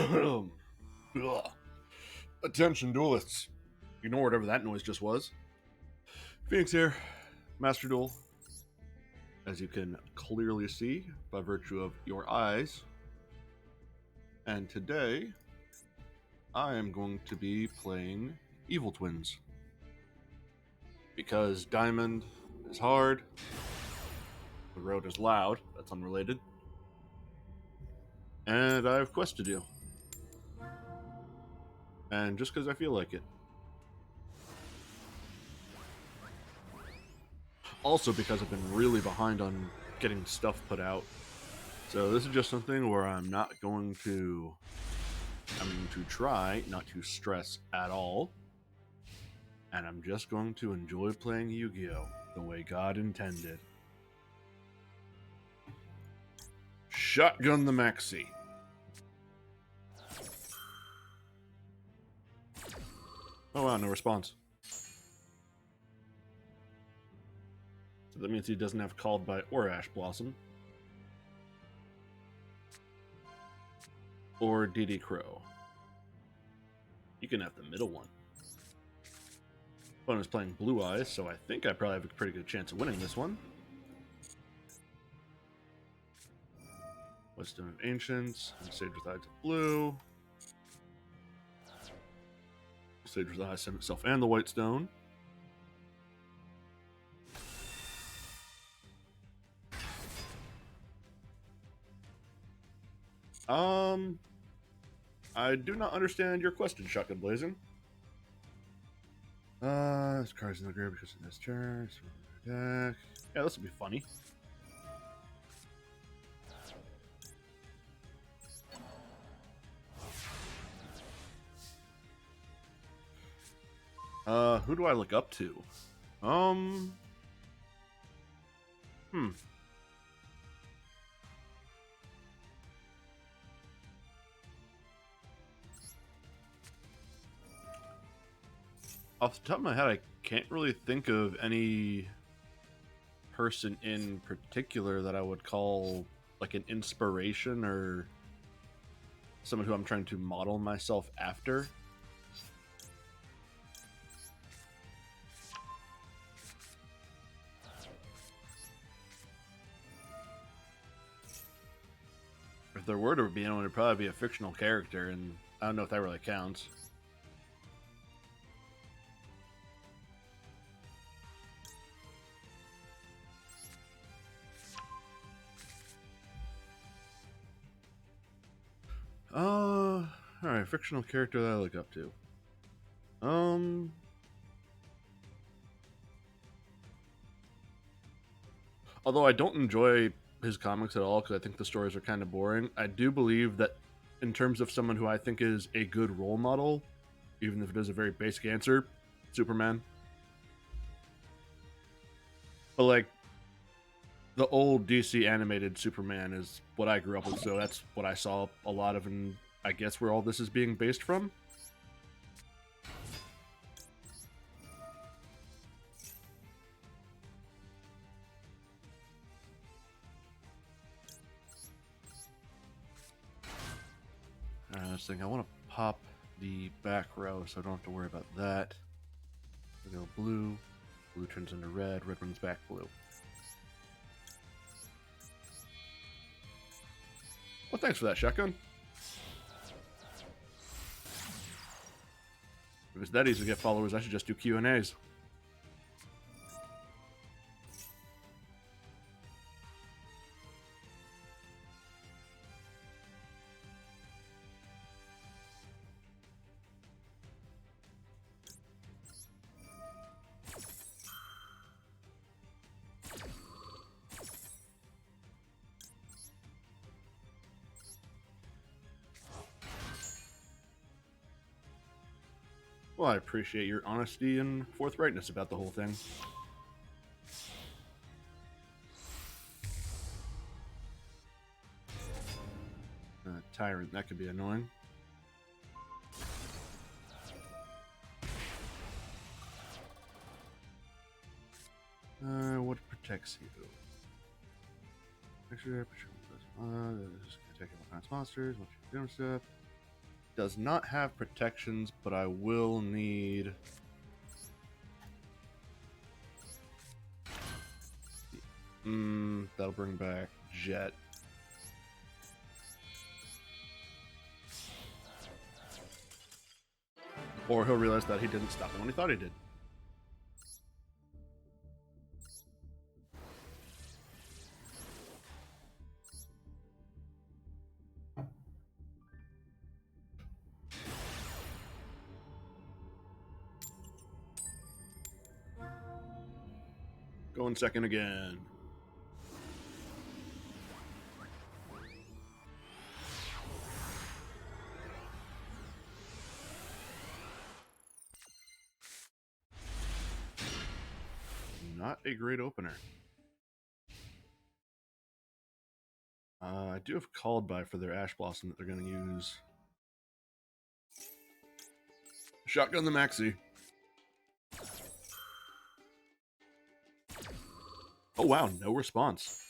Ugh. Attention, duelists. Ignore whatever that noise just was. Phoenix here, Master Duel. As you can clearly see by virtue of your eyes. And today, I am going to be playing Evil Twins. Because Diamond is hard, the road is loud, that's unrelated, and I have quests to do. And just because I feel like it. Also because I've been really behind on getting stuff put out. So this is just something where I'm going to try not to stress at all. And I'm just going to enjoy playing Yu-Gi-Oh! The way God intended. Shotgun the Maxi. Oh wow, no response. So that means he doesn't have Called by or Ash Blossom. Or DD Crow. You can have the middle one. Opponent's playing Blue Eyes, so I think I probably have a pretty good chance of winning this one. Wisdom of Ancients, and Sage with Eyes of Blue. Sage with Eyes sent itself and the White Stone. I do not understand your question, Shotgun Blazing. This card's in the grave because of this turn. Deck. Yeah, this will be funny. Who do I look up to? Off the top of my head, I can't really think of any person in particular that I would call like an inspiration or someone who I'm trying to model myself after. If there were to be anyone, it would probably be a fictional character, and I don't know if that really counts. Alright, fictional character that I look up to. Although I don't enjoy his comics at all because I think the stories are kind of boring, I do believe that in terms of someone who I think is a good role model, even if it is a very basic answer, Superman. But like, the old DC animated Superman is what I grew up with, so that's what I saw a lot of, and I guess where all this is being based from. This thing, I want to pop the back row so I don't have to worry about that. We go blue, blue turns into red, red runs back blue. Well, thanks for that, Shotgun. If it's that easy to get followers, I should just do Q&As. Well, I appreciate your honesty and forthrightness about the whole thing. Tyrant, that could be annoying. What protects you? Picture, just attack all kinds of monsters, once you do stuff. does not have protections, but I will need... that'll bring back Jet. Or he'll realize that he didn't stop him when he thought he did. Going second again. Not a great opener. I do have Called By for their Ash Blossom that they're going to use. Shotgun the Maxi. Oh wow, no response.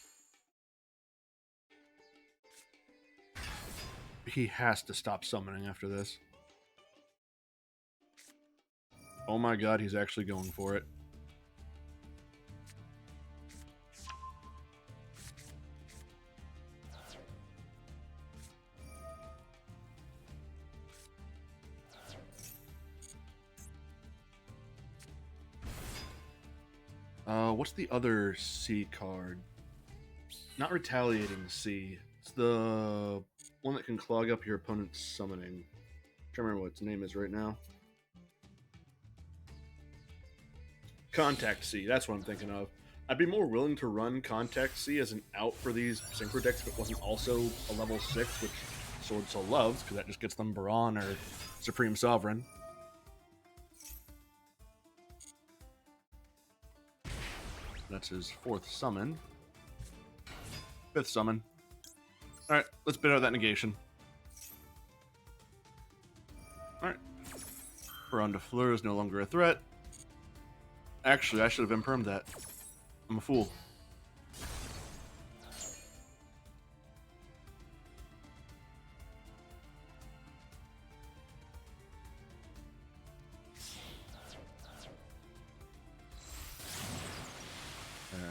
He has to stop summoning after this. Oh my god, he's actually going for it. What's the other C card? Not Retaliating C. It's the one that can clog up your opponent's summoning. I'm trying to remember what its name is right now. Contact C, that's what I'm thinking of. I'd be more willing to run Contact C as an out for these Synchro decks if it wasn't also a level 6, which Sword Soul loves, because that just gets them Baron or Supreme Sovereign. That's his 4th summon. 5th summon. Alright, let's bid out that negation. Alright. Baron de Fleur is no longer a threat. Actually, I should have impermed that. I'm a fool.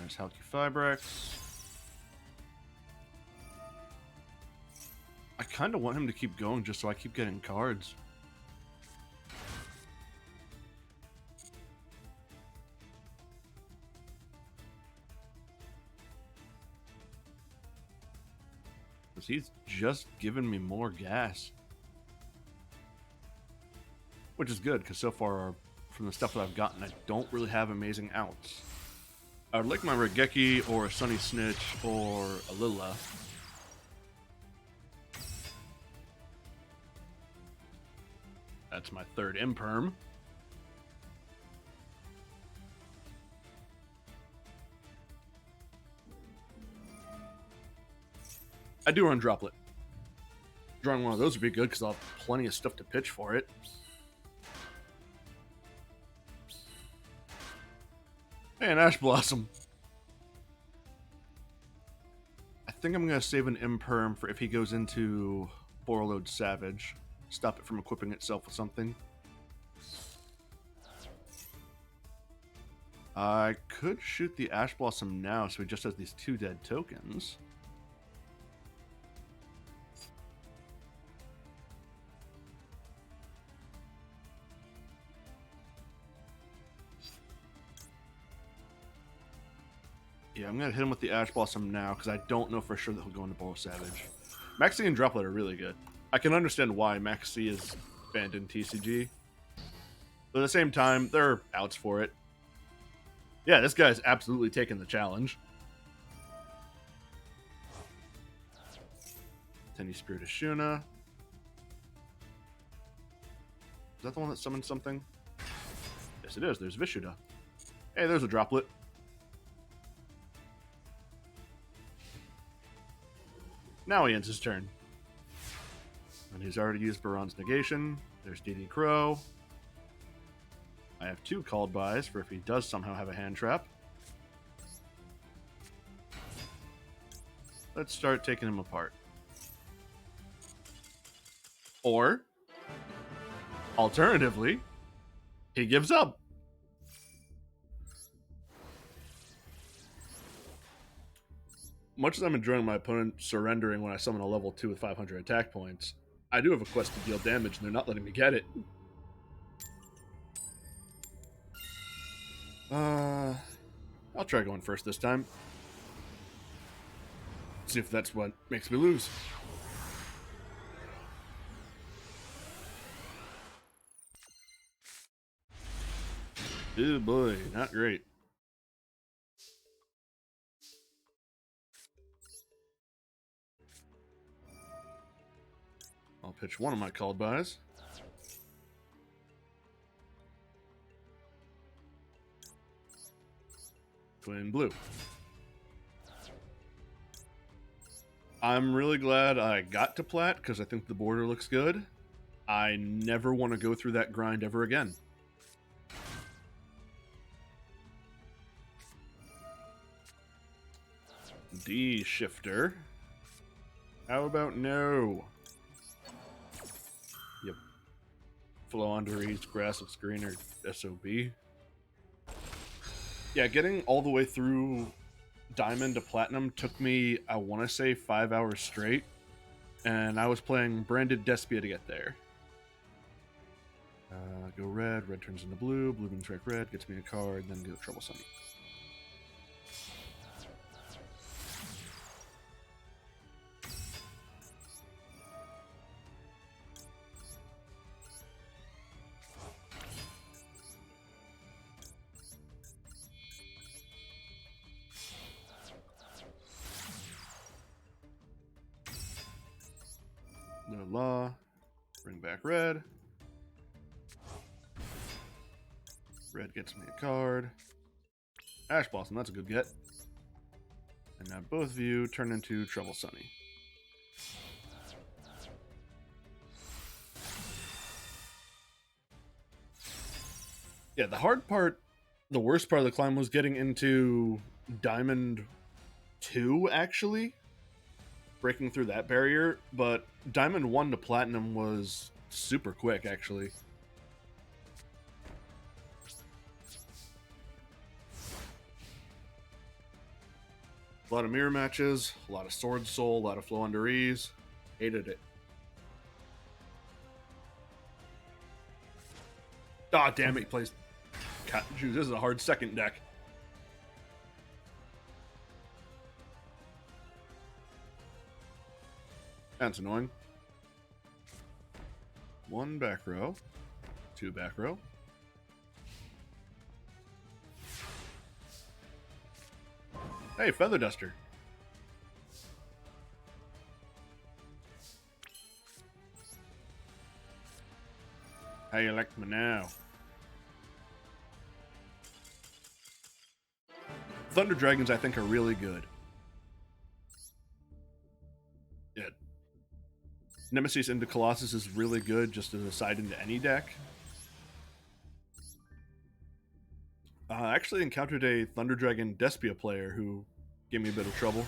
There's Halky Fibrex. I kind of want him to keep going just so I keep getting cards. Because he's just giving me more gas. Which is good, because so far, from the stuff that I've gotten, I don't really have amazing outs. I would like my Regeki or a Sunny Snitch or a Lilla. That's my 3rd Imperm. I do run Droplet. Drawing one of those would be good because I'll have plenty of stuff to pitch for it. Hey, an Ash Blossom. I think I'm going to save an Imperm for if he goes into Borreload Savage. Stop it from equipping itself with something. I could shoot the Ash Blossom now so he just has these 2 dead tokens. Yeah, I'm going to hit him with the Ash Blossom now because I don't know for sure that he'll go into Borreload Savage. Maxi and Droplet are really good. I can understand why Maxi is banned in TCG. But at the same time, there are outs for it. Yeah, this guy's absolutely taking the challenge. Tenny Spirit of Shuna. Is that the one that summoned something? Yes, it is. There's Vishuda. Hey, there's a Droplet. Now he ends his turn. And he's already used Baron's Negation. There's DD Crow. I have 2 Called Bys for if he does somehow have a hand trap. Let's start taking him apart. Or Alternatively, he gives up. Much as I'm enjoying my opponent surrendering when I summon a level 2 with 500 attack points, I do have a quest to deal damage, and they're not letting me get it. I'll try going first this time. See if that's what makes me lose. Oh boy, not great. I'll pitch one of my called buys. Twin blue. I'm really glad I got to plat because I think the border looks good. I never want to go through that grind ever again. D shifter. How about no? Yep. Flow under ease, grass looks greener, SOB. Yeah, getting all the way through Diamond to Platinum took me, I want to say, 5 hours straight. And I was playing Branded Despia to get there. Go red, red turns into blue, blue means strike red, gets me a card, then go Troublesome. No law. Bring back red. Red gets me a card. Ash Blossom, that's a good get. And now both of you turn into Trouble Sunny. Yeah, the hard part, the worst part of the climb was getting into Diamond 2, actually. Breaking through that barrier, but Diamond 1 to Platinum was super quick, actually. A lot of mirror matches, a lot of Sword Soul, a lot of Flow Under Ease. Hated it. Ah, damn it, he plays... God, geez, this is a hard second deck. That's annoying. One back row. Two back row. Hey, Feather Duster. How you like me now? Thunder Dragons, I think, are really good. Yeah. Nemesis into Colossus is really good just as a side into any deck. I actually encountered a Thunder Dragon Despia player who gave me a bit of trouble.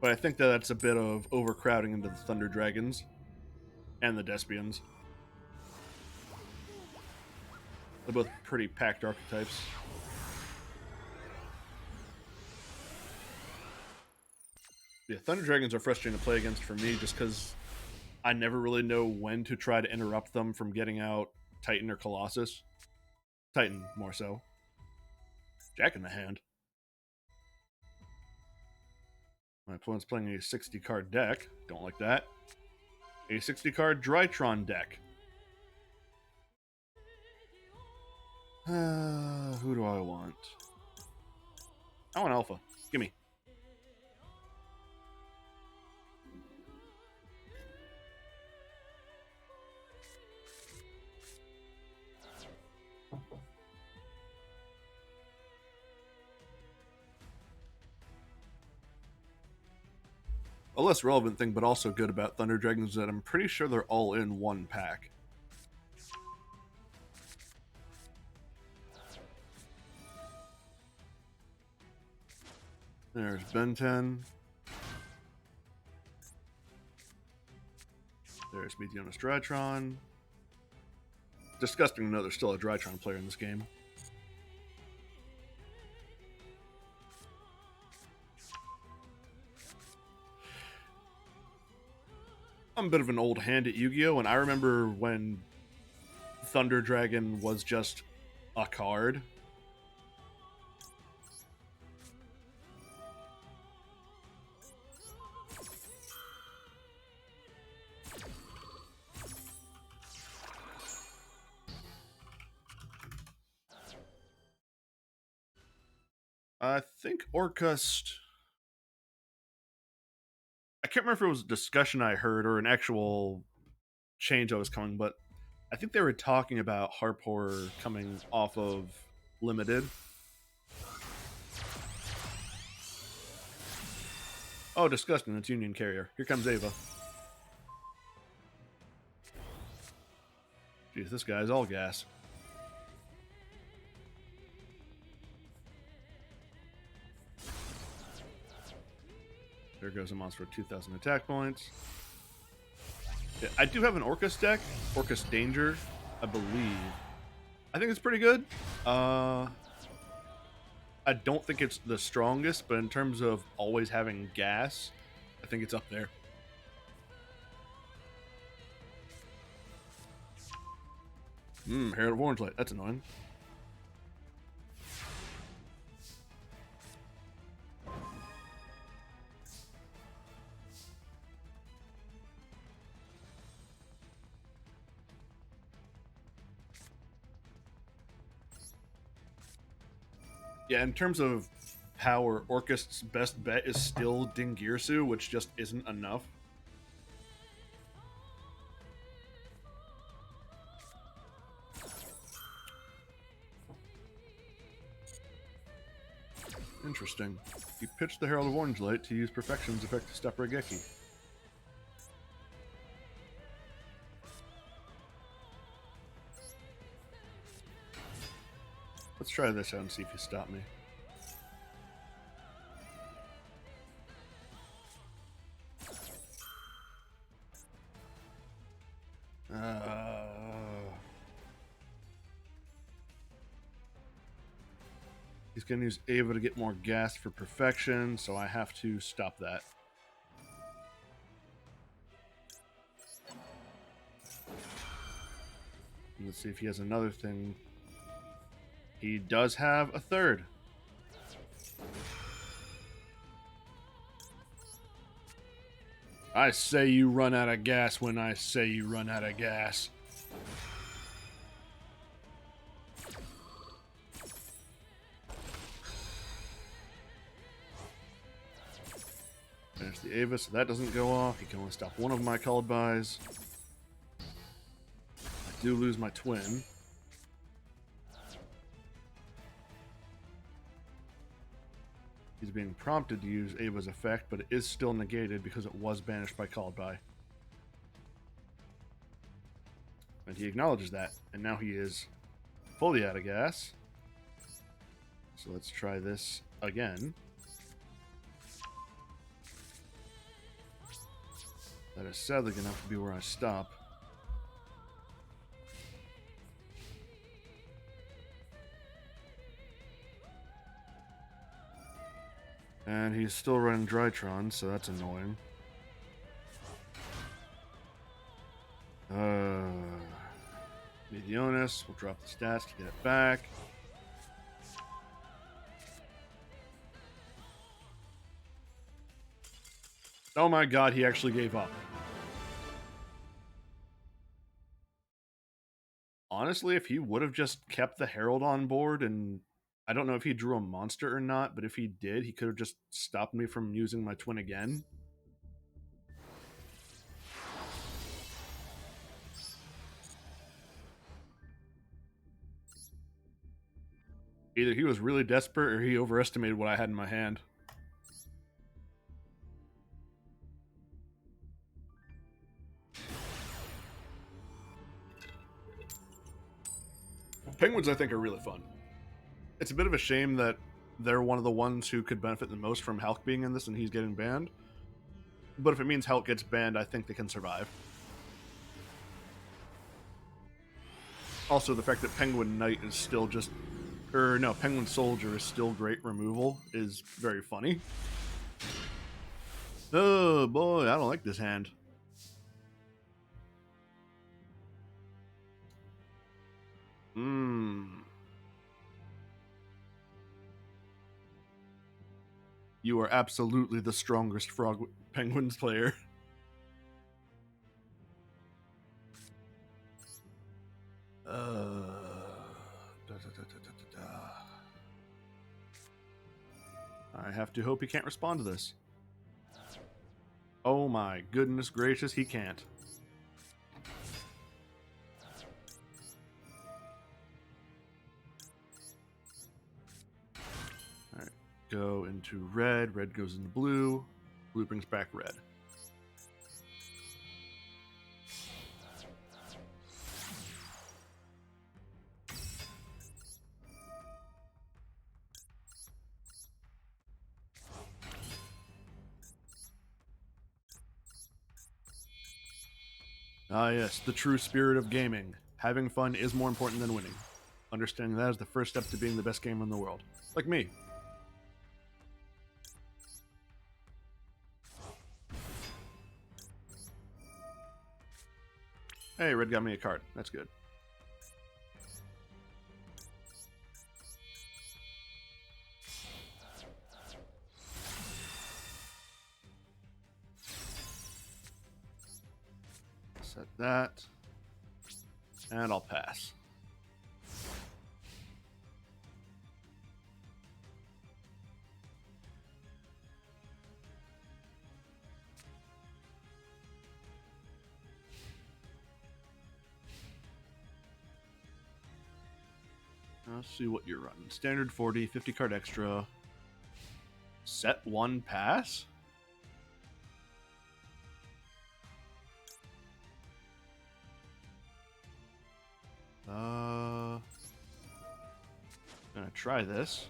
But I think that that's a bit of overcrowding into the Thunder Dragons and the Despians. They're both pretty packed archetypes. Yeah, Thunder Dragons are frustrating to play against for me just because I never really know when to try to interrupt them from getting out Titan or Colossus. Titan, more so. Jack in the hand. My opponent's playing a 60-card deck. Don't like that. A 60-card Drytron deck. Who do I want? I want Alpha. Gimme. A less relevant thing, but also good about Thunder Dragons is that I'm pretty sure they're all in one pack. There's Ben 10. There's Meteonis Drytron. Disgusting to know there's still a Drytron player in this game. I'm a bit of an old hand at Yu-Gi-Oh! And I remember when Thunder Dragon was just a card. I think Orcust... I can't remember if it was a discussion I heard or an actual change that was coming, but I think they were talking about Harp Horror coming off of Limited. Oh, disgusting. It's Union Carrier. Here comes Ava. Jeez, this guy's all gas. There goes a monster with 2,000 attack points. Yeah, I do have an Orcust deck. Orcust Danger, I believe. I think it's pretty good. I don't think it's the strongest, but in terms of always having gas, I think it's up there. Herald of Orange Light. That's annoying. Yeah, in terms of power, Orcust's best bet is still Dingirsu, which just isn't enough. Interesting. He pitched the Herald of Orange Light to use Perfection's effect to stop Regeki. Let's try this out and see if you stop me. He's going to use Ava to get more gas for Perfection, so I have to stop that. Let's see if he has another thing. He does have a third. I say you run out of gas when I say you run out of gas. There's the Ava, so that doesn't go off. He can only stop one of my called buys. I do lose my twin. He's being prompted to use Ava's effect, but it is still negated because it was banished by called by. And he acknowledges that, and now he is fully out of gas. So let's try this again. That is sadly going to have to be where I stop. And he's still running Drytron, so that's annoying. Meteonis, we'll drop the stats to get it back. Oh my god, he actually gave up. Honestly, if he would have just kept the Herald on board, and I don't know if he drew a monster or not, but if he did, he could have just stopped me from using my twin again. Either he was really desperate or he overestimated what I had in my hand. Penguins, I think, are really fun. It's a bit of a shame that they're one of the ones who could benefit the most from Hulk being in this and he's getting banned. But if it means Hulk gets banned, I think they can survive. Also, the fact that Penguin Knight is still just, or no, Penguin Soldier is still great removal is very funny. Oh boy, I don't like this hand. You are absolutely the strongest Frog Penguins player. I have to hope he can't respond to this. Oh my goodness gracious, he can't. Alright, go into red, red goes into blue, blue brings back red. Ah yes, the true spirit of gaming. Having fun is more important than winning. Understanding that is the first step to being the best gamer in the world. Like me. Hey, red got me a card. That's good. Set that. And I'll pass. Let's see what you're running. Standard 40, 50 card extra. Set one pass? Gonna try this.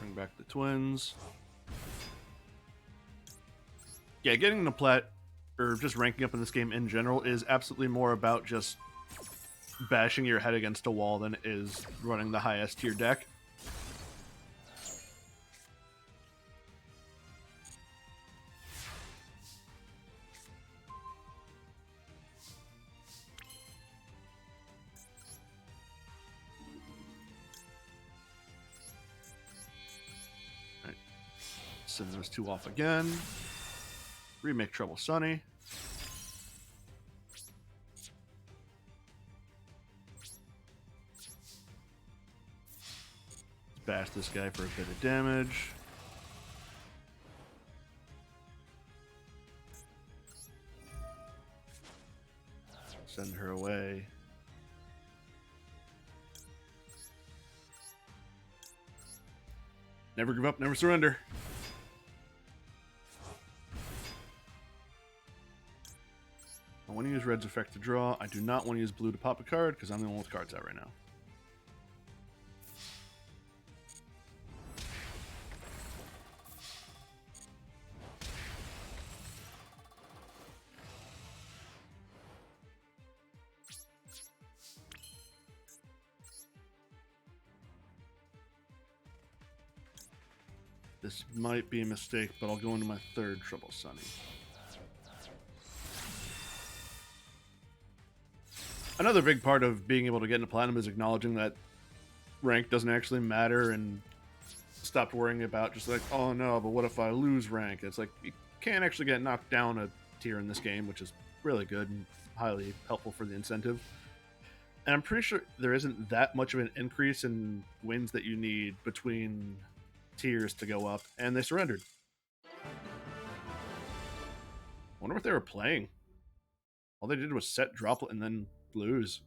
Bring back the twins. Yeah, getting the plat, or just ranking up in this game in general, is absolutely more about just bashing your head against a wall than it is running the highest tier deck. Alright. Send those two off again. Remake Trouble Sunny. Bash this guy for a bit of damage. Send her away. Never give up, never surrender. I want to use red's effect to draw. I do not want to use blue to pop a card because I'm the one with cards out right now. This might be a mistake, but I'll go into my third Trouble Sunny. Another big part of being able to get into Platinum is acknowledging that rank doesn't actually matter and stop worrying about just like, oh no, but what if I lose rank? It's like, you can't actually get knocked down a tier in this game, which is really good and highly helpful for the incentive. And I'm pretty sure there isn't that much of an increase in wins that you need between tiers to go up, and they surrendered. Wonder what they were playing. All they did was set, drop, and then lose.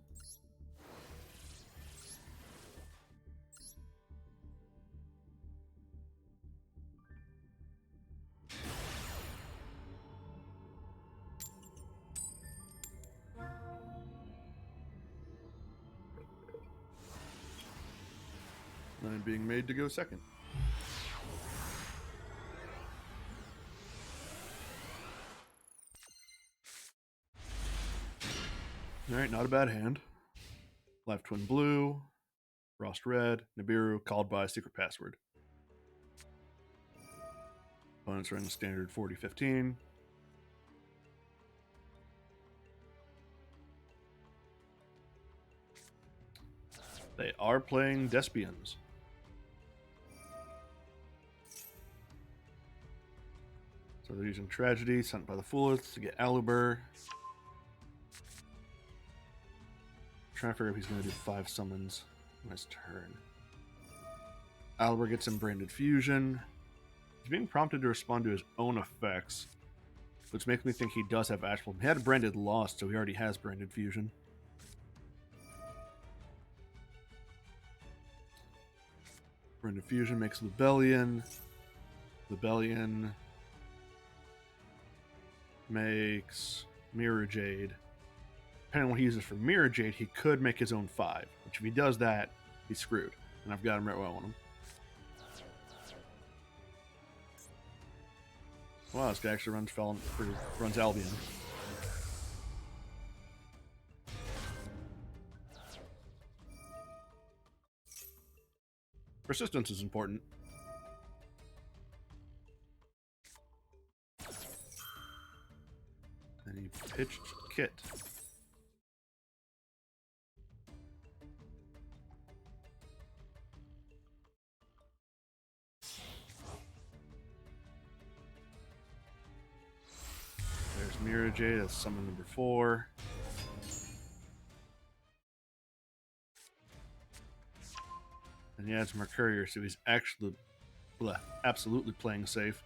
I'm being made to go second. Alright, not a bad hand. Life Twin Blue, Frost Red, Nibiru, called by Secret Password. Opponents running standard 40-15. They are playing Despians. So they're using Tragedy, sent by the Foolith, to get Aluber. Trying to figure out if he's going to do 5 summons on his turn. Aluber gets him Branded Fusion. He's being prompted to respond to his own effects, which makes me think he does have Ashful. He had Branded Lost, so he already has Branded Fusion. Branded Fusion makes Lubellion. Lubellion makes Mirror Jade. Depending on what he uses for Mirror Jade, he could make his own 5. Which if he does that, he's screwed. And I've got him right where I want him. Wow, this guy actually runs Albion. Persistence is important. And he pitched Kit. There's Mirror Jade, that's summon number 4. And he adds Mercurier, so he's actually absolutely playing safe.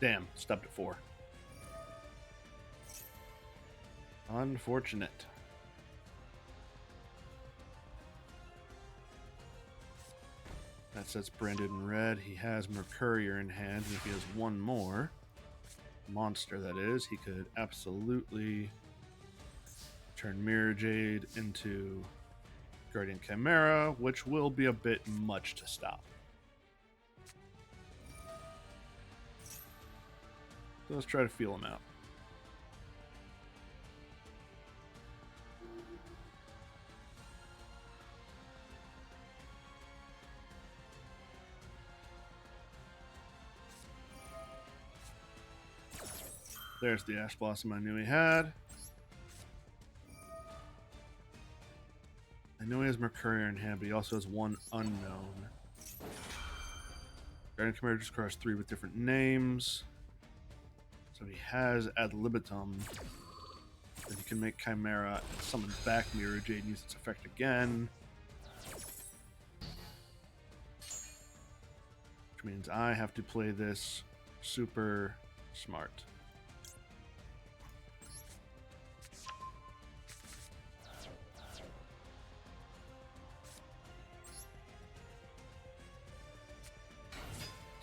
Damn, stopped at 4. Unfortunate. That sets Branded in red. He has Mercurier in hand, and if he has one more monster, that is, he could absolutely turn Mirror Jade into Guardian Chimera, which will be a bit much to stop. So let's try to feel him out. There's the Ash Blossom I knew he had. I know he has Mercurier in hand, but he also has one unknown. Guardian Chimera just crossed 3 with different names. So he has Ad Libitum. Then he can make Chimera and summon back Mirror Jade and use its effect again. Which means I have to play this super smart.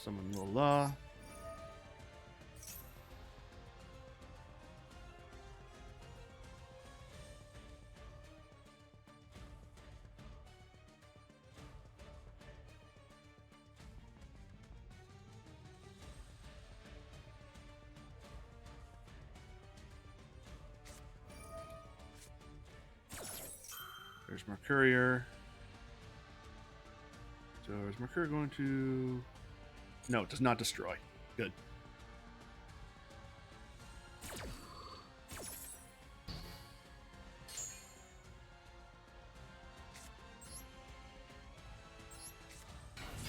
Summon Lola. There's Mercurier. So is Mercurier going to... No, it does not destroy. Good.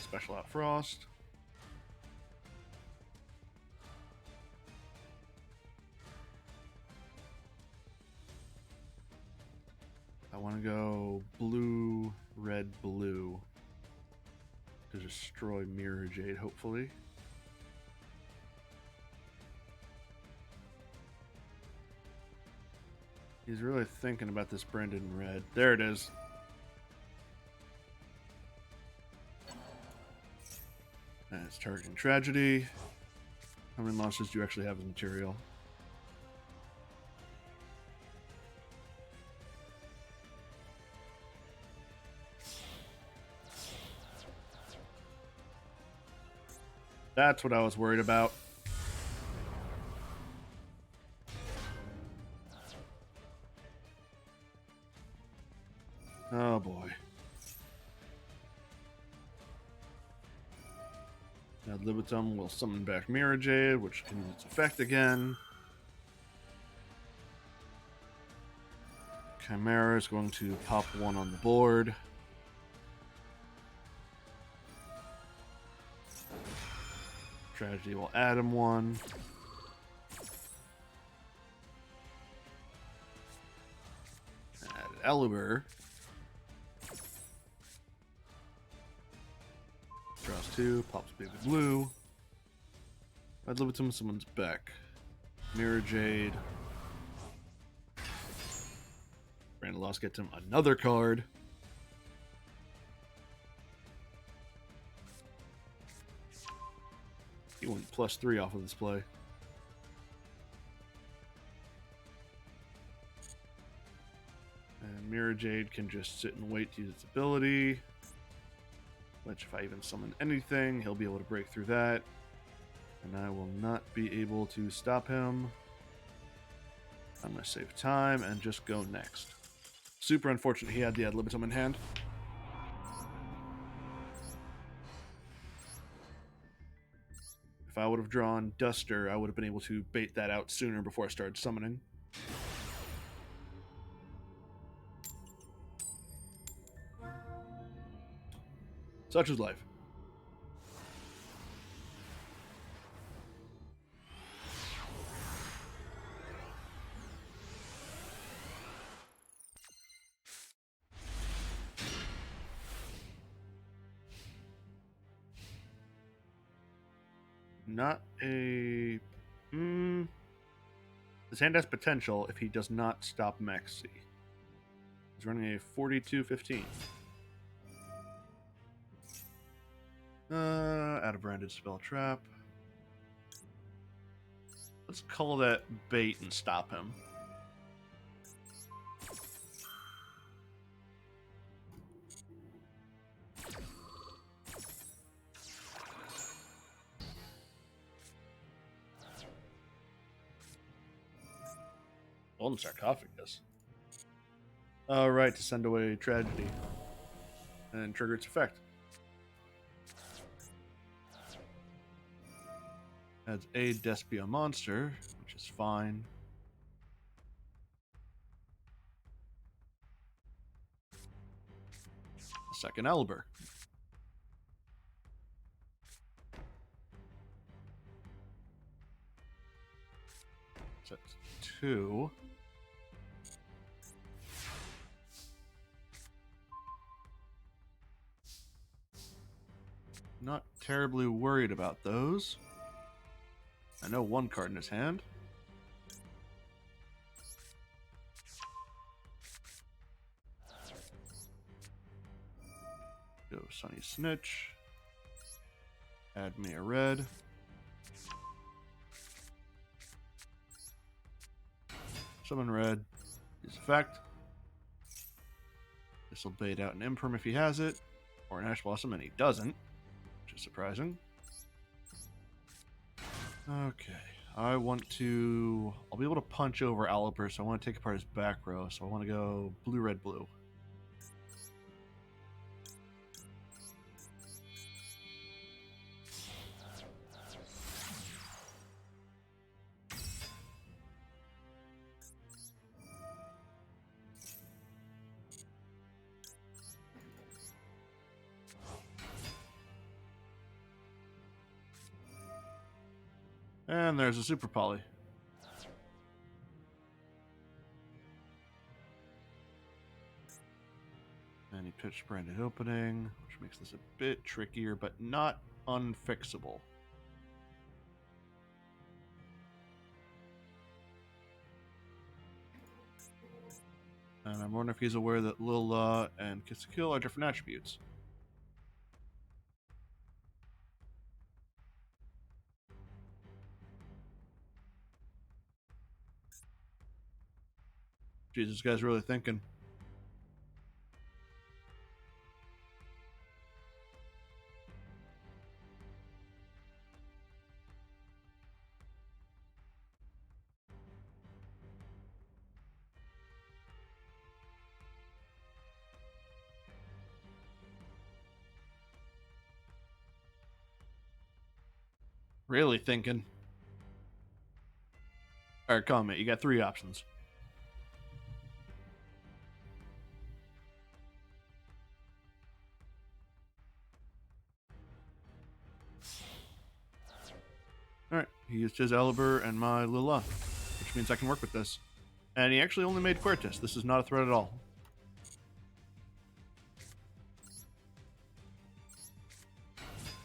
Special out Frost. I want to go blue, red, blue to destroy Mirror Jade, hopefully. He's really thinking about this Branded in red. There it is. And it's targeting Tragedy. How many monsters do you actually have as material? That's what I was worried about. Oh boy. Now Libitum will summon back Mirror Jade, which can use its effect again. Chimera is going to pop one on the board. Tragedy will add him one. Add Eliber. Draws two, pops Baby Blue. I'd Libitum someone's back. Mirror Jade. Randalos gets him another card. He went +3 off of this play. And Mirror Jade can just sit and wait to use its ability. Which, if I even summon anything, he'll be able to break through that. And I will not be able to stop him. I'm going to save time and just go next. Super unfortunate he had the ad libitum in hand. If I would have drawn Duster, I would have been able to bait that out sooner before I started summoning. Such is life. Not a... His hand has potential if he does not stop Maxi. He's running a 42-15. Add a branded spell trap. Let's call that bait and stop him. Golden Sarcophagus. Alright, to send away Tragedy. And trigger its effect. Adds a Despia monster, which is fine. Second Eliber. So that's 2. Not terribly worried about those. I know one card in his hand. Go Sunny Snitch. Add me a red. Summon red. Use effect. This will bait out an Imperm if he has it. Or an Ash Blossom, and he doesn't. Which is surprising. Okay. I want to... I'll be able to punch over Aliper, so I want to take apart his back row. So I want to go blue, red, blue. And there's a Super Poly. And he pitched Branded Opening, which makes this a bit trickier, but not unfixable. And I'm wondering if he's aware that Lila and Kiss to Kill are different attributes. Jesus, this guy's really thinking. Really thinking. Alright, comment. You got 3 options. Alright, he used his Aliber and my Lila, which means I can work with this. And he actually only made Quertus. This is not a threat at all.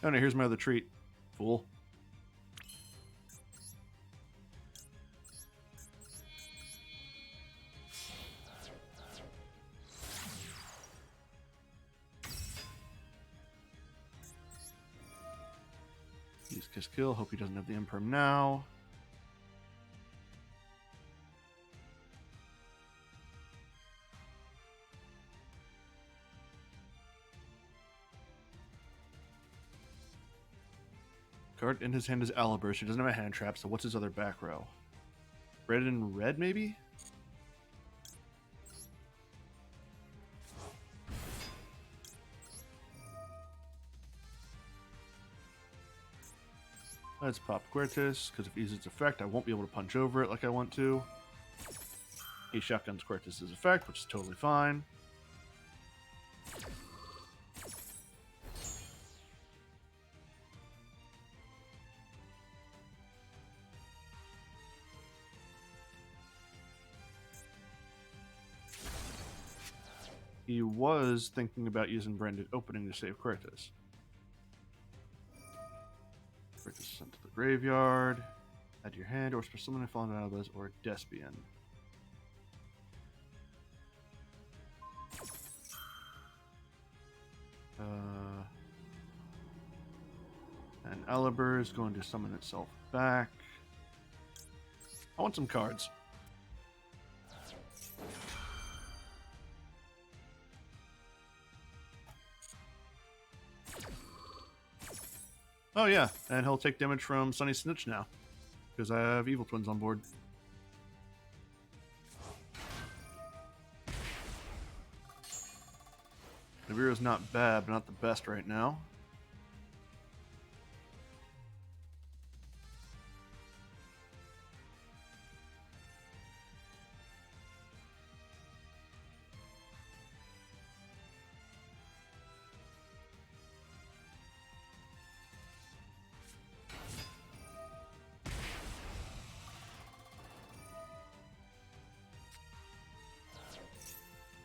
Oh no, here's my other treat. Fool. Use Kiss Kill. Hope he doesn't have the Imperm now. Card in his hand is Aliber, so he doesn't have a hand trap, so what's his other back row? Red and red, maybe? Let's pop Quertus, because if he uses its effect, I won't be able to punch over it like I want to. He shotguns Quertus' effect, which is totally fine. He was thinking about using Branded Opening to save Quertus. Quertus is sent to the graveyard. Add to your hand, or for someone fallen out of those, or Despian. And Aliber is going to summon itself back. I want some cards. Oh yeah, and he'll take damage from Sunny Snitch now, because I have Evil Twins on board. Nibiru's not bad, but not the best right now.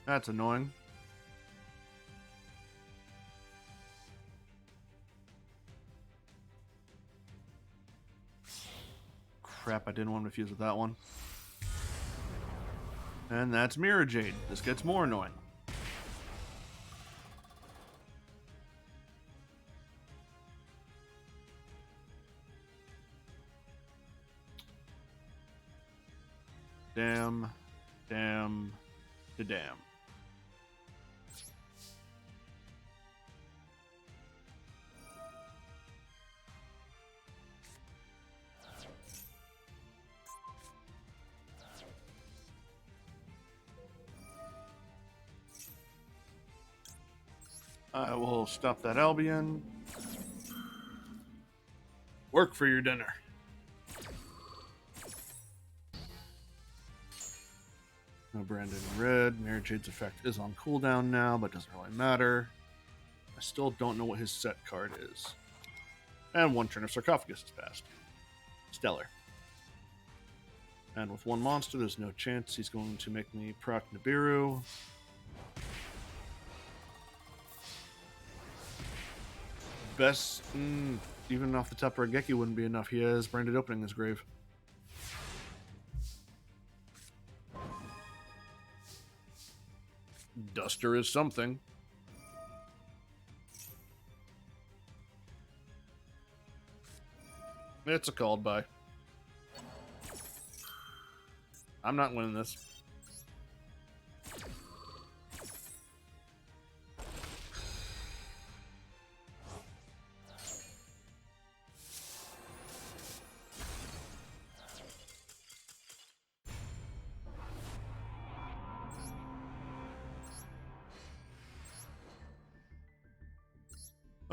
That's annoying. Crap, I didn't want to fuse with that one. And that's Mirror Jade. This gets more annoying. Damn. Damn. To damn. I will stop that Albion. Work for your dinner. No Brandon in red. Mirror Jade's effect is on cooldown now, but doesn't really matter. I still don't know what his set card is. And one turn of Sarcophagus has passed. Stellar. And with one monster, there's no chance he's going to make me proc Nibiru. Best, even off the top, Regeki wouldn't be enough. He has Branded Opening his grave. Duster is something. It's a called by. I'm not winning this.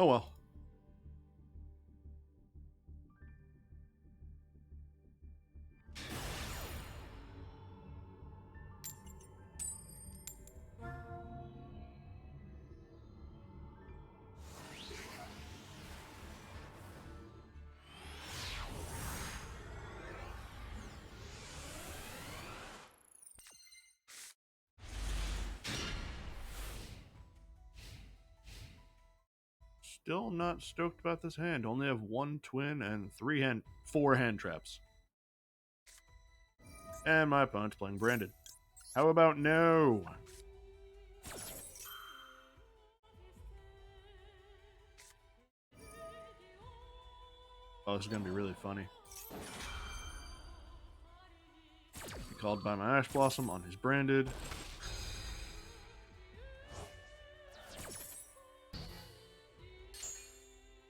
Oh well. still not stoked about this hand. Only have 1 twin and 4 hand traps. And my opponent's playing branded. How about no? Oh, this is going to be really funny. He called by my Ash Blossom on his branded.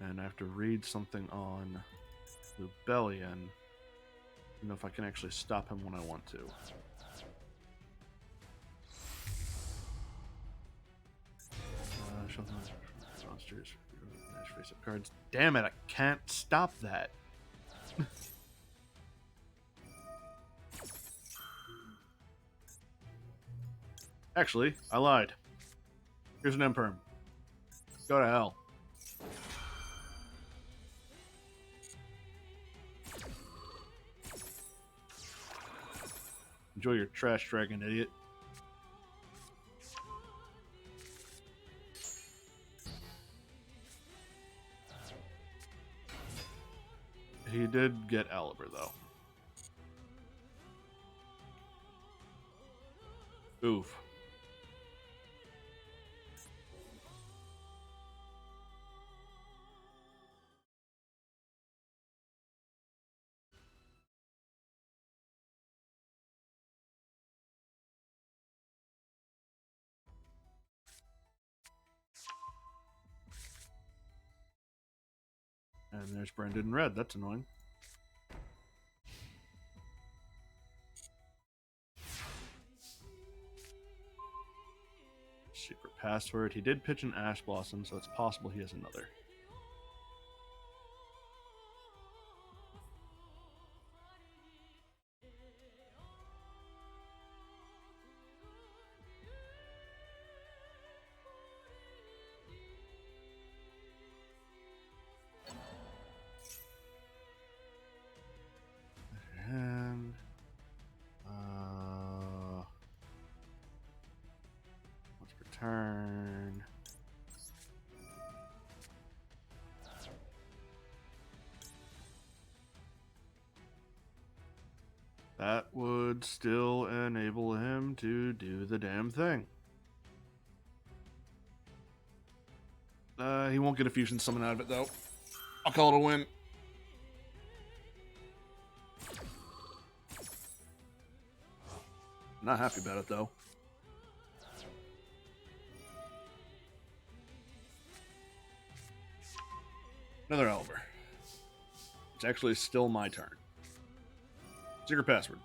And I have to read something on Lubellion. I don't know if I can actually stop him when I want to. Monsters. Face up cards. Damn it, I can't stop that. Actually, I lied. Here's an Imperm. Go to hell. Enjoy your trash dragon, idiot. He did get Aliber, though. Oof. And there's branded in red. That's annoying. Secret password. He did pitch an Ash Blossom, so it's possible he has another. And let's return. That would still enable him to do the damn thing. He won't get a fusion summon out of it, though. I'll call it a win. Not happy about it, though. Another Oliver. It's actually still my turn. Secret password.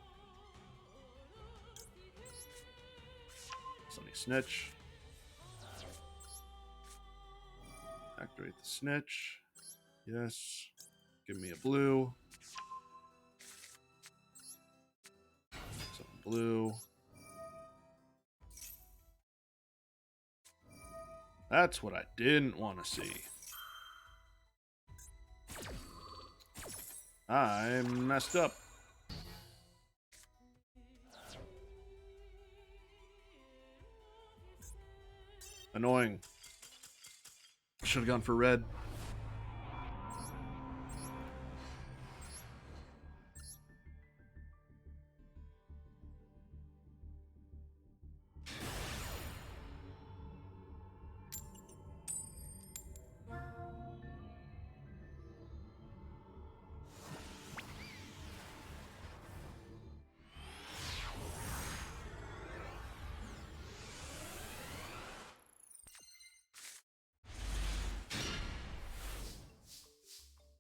Sunny Snitch. Activate the Snitch. Yes. Give me a blue. Some blue. That's what I didn't want to see. I messed up. Annoying. Should have gone for red.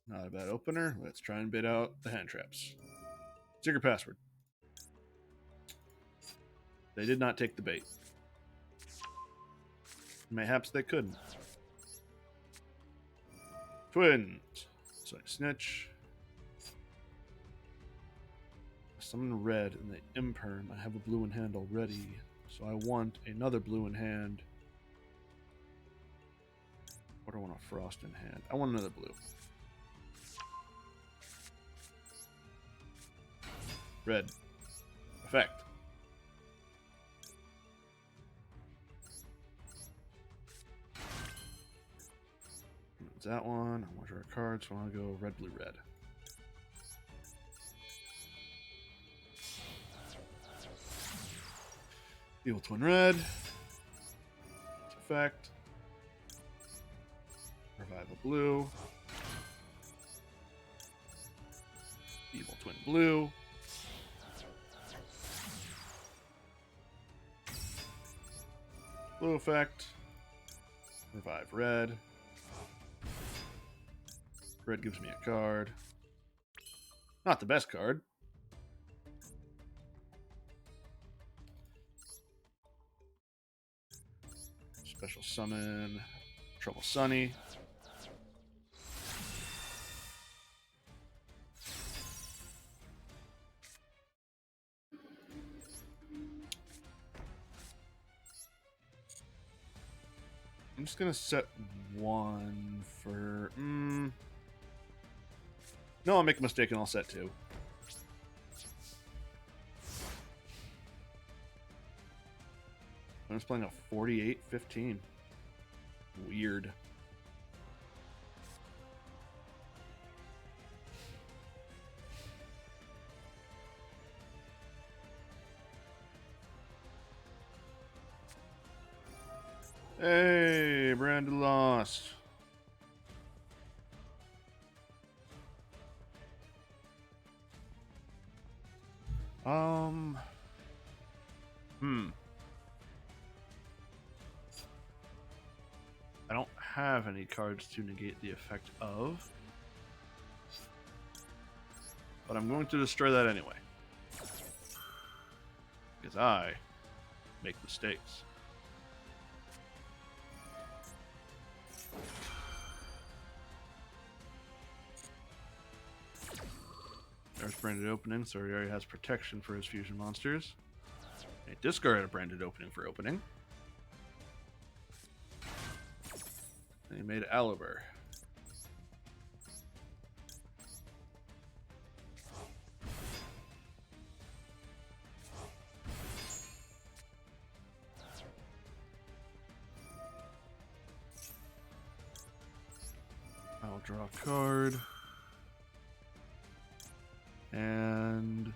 Not a bad opener. Let's try and bait out the hand traps. Secret password. They did not take the bait. Mayhaps they couldn't. Twins. So I snitch. Summon red and they imperm. I have a blue in hand already. So I want another blue in hand. Or do I want a frost in hand? I want another blue. Red. Effect. That's that one. I want to draw a card, so I want to go red, blue, red. Evil Twin Red. Effect. Revive a blue. Evil Twin Blue. Blue effect. Revive red. Red gives me a card. Not the best card. Special summon. Trouble Sunny. I'm just gonna set one for. No, I'll make a mistake and I'll set two. I'm just playing a 48-15. Weird. Hey, Brandon lost. I don't have any cards to negate the effect of, but I'm going to destroy that anyway. Because I make mistakes. There's branded opening, so he already has protection for his fusion monsters. He discarded a branded opening for opening. And he made Aliber. I'll draw a card. And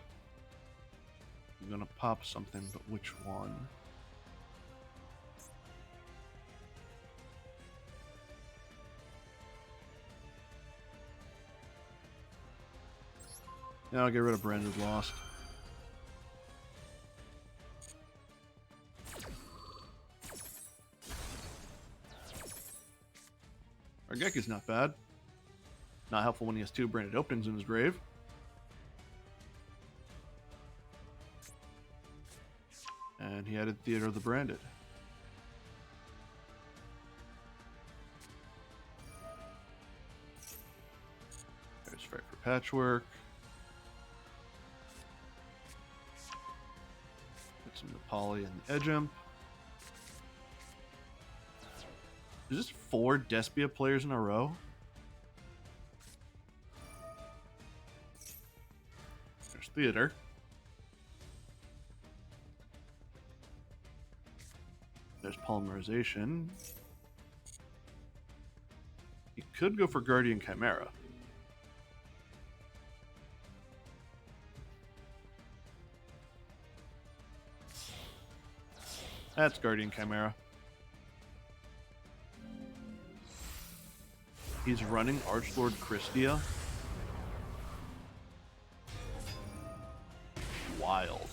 I'm gonna pop something, but which one? Yeah, I'll get rid of Branded Lost. Argeki's not bad. Not helpful when he has two branded openings in his grave. And he added Theater of the Branded. There's Fight for Patchwork. Get some Nepali and the Edge Imp. Is this 4 Despia players in a row? There's Theater. There's Polymerization. He could go for Guardian Chimera. That's Guardian Chimera. He's running Archlord Christia. Wild.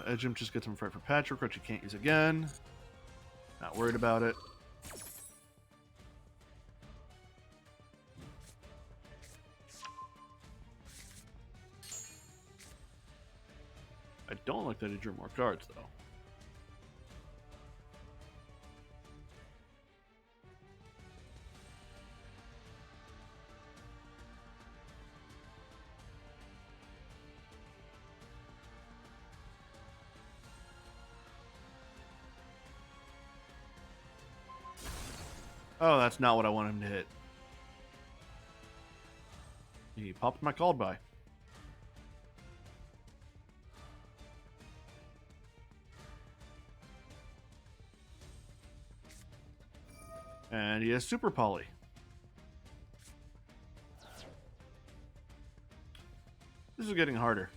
Edge Imp just gets him Fight for Patchwork, which he can't use again. Not worried about it. I don't like that he drew more cards, though. Oh, that's not what I want him to hit. He popped my called by. And he has Super Poly. This is getting harder.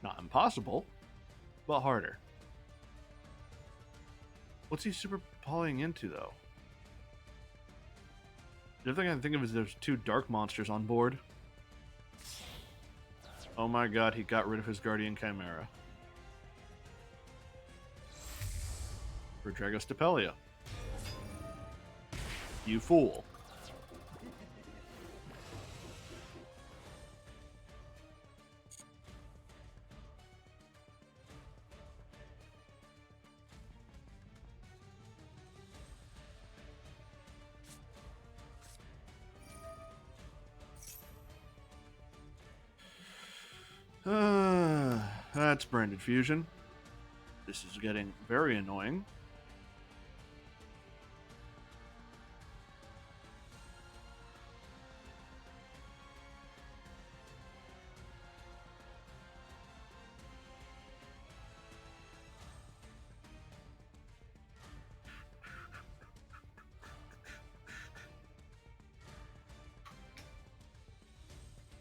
Not impossible, but harder. What's he Super Polying into, though? The other thing I can think of is there's 2 Dark Monsters on board. Oh my god, he got rid of his Guardian Chimera. For Dragostapelia. You fool. That's branded fusion. This is getting very annoying.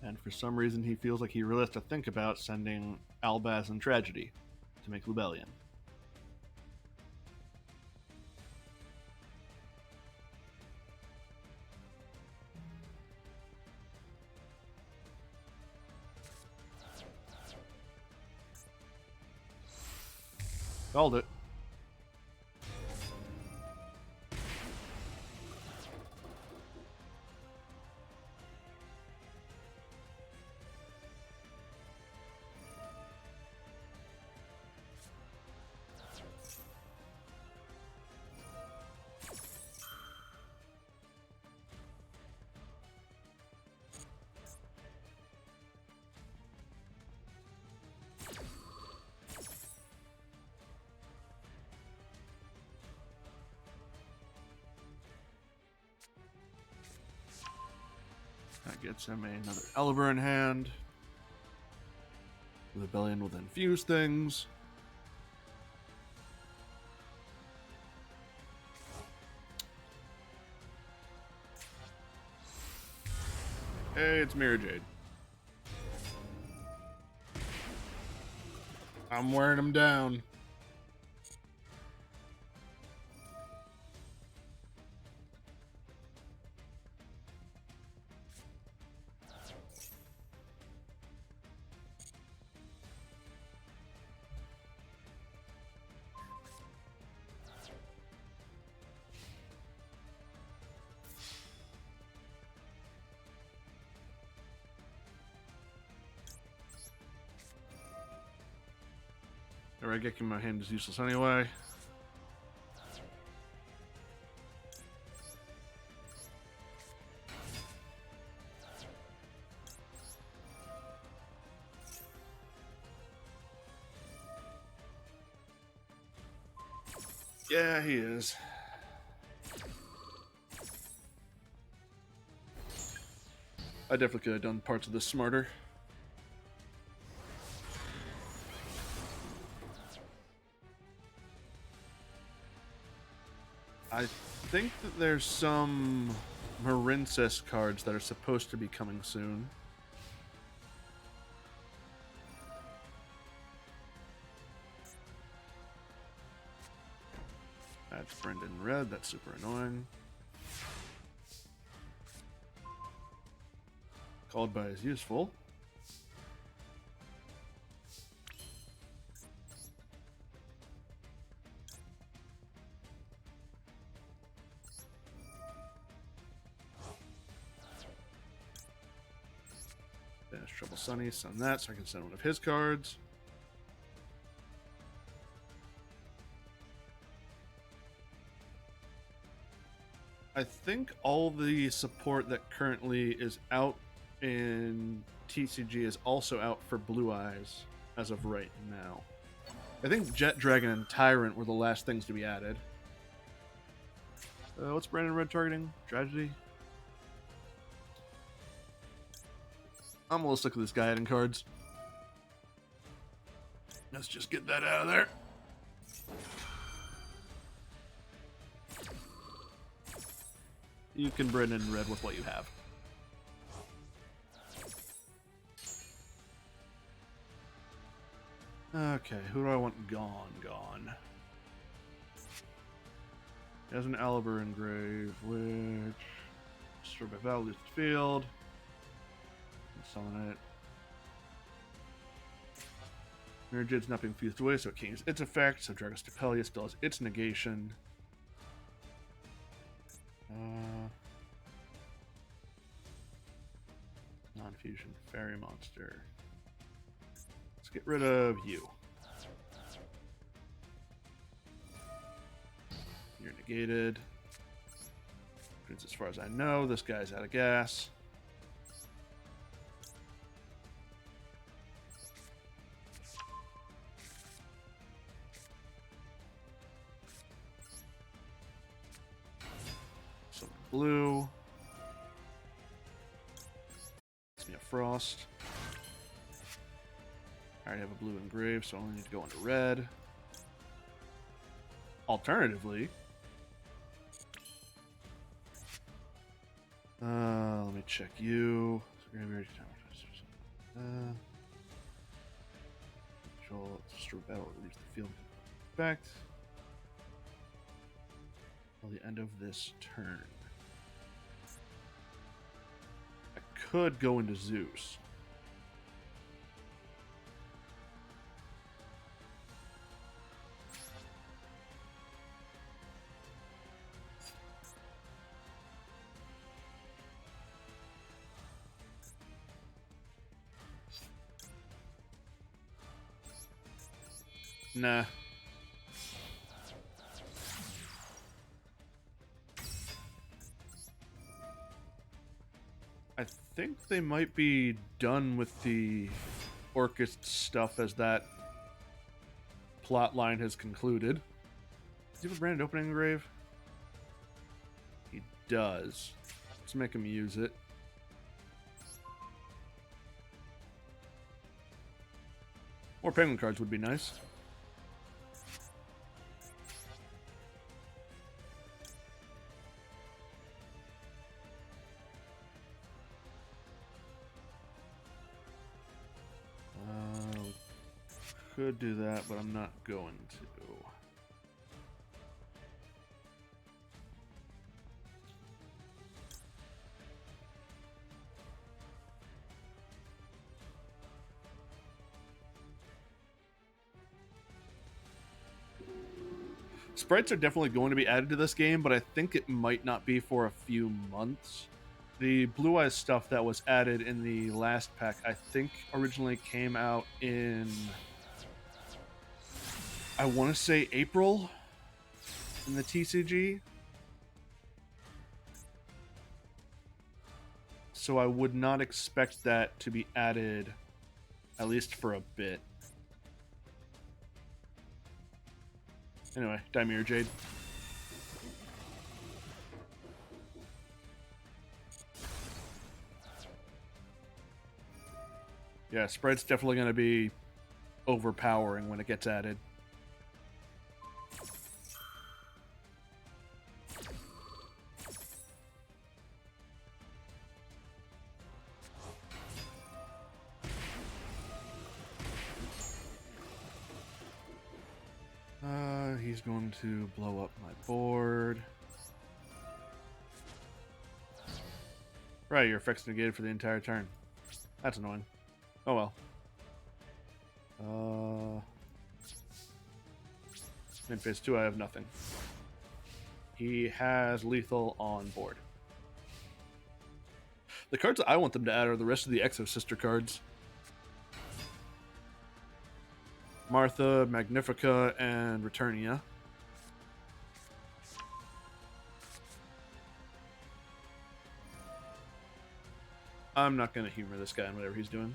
And for some reason, he feels like he really has to think about sending Albaz and Tragedy to make Lubellion. Called it. That gets him another Elver in hand. Lubellion will then fuse things. Hey, it's Mirror Jade. I'm wearing him down. Alright, getting my hand is useless anyway. Yeah, he is. I definitely could have done parts of this smarter. I think that there's some Marincess cards that are supposed to be coming soon. That's Brendan Red, that's super annoying. Called by is useful. Dash Trouble Sunny, send that so I can send one of his cards. I think all the support that currently is out in TCG is also out for Blue Eyes as of right now. I think Jet Dragon and Tyrant were the last things to be added. What's Brandon Red targeting? Tragedy? I'm a little sick of this guy adding cards. Let's just get that out of there. You can bring in red with what you have. Okay, who do I want gone? He has an Aliber engrave, which destroyed by battle, lose the field. Summon it. Mirror Jade's not being fused away, so it can't use its effect. So Dragon Stapelia still has its negation. Non-fusion fairy monster. Let's get rid of you. You're negated. As far as I know, this guy's out of gas. Some blue. It's me a frost. I already have a blue engrave, so I only need to go into red. Alternatively, let me check you. Control, destroy battle, release the field effect. Until the end of this turn. I could go into Zeus. Nah. I think they might be done with the Orchis stuff as that plot line has concluded. Does he have a branded opening engrave? He does. Let's make him use it. More penguin cards would be nice. Could do that, but I'm not going to. Sprites are definitely going to be added to this game, but I think it might not be for a few months. The Blue Eyes stuff that was added in the last pack, I think originally came out in, I want to say April in the TCG. So I would not expect that to be added, at least for a bit. Anyway, Dimir Jade. Yeah, Spread's definitely going to be overpowering when it gets added. He's going to blow up my board. Right, your effect's negated for the entire turn. That's annoying. Oh well. In phase 2, I have nothing. He has lethal on board. The cards that I want them to add are the rest of the Exo Sister cards. Martha, Magnifica, and Returnia. I'm not going to humor this guy in whatever he's doing.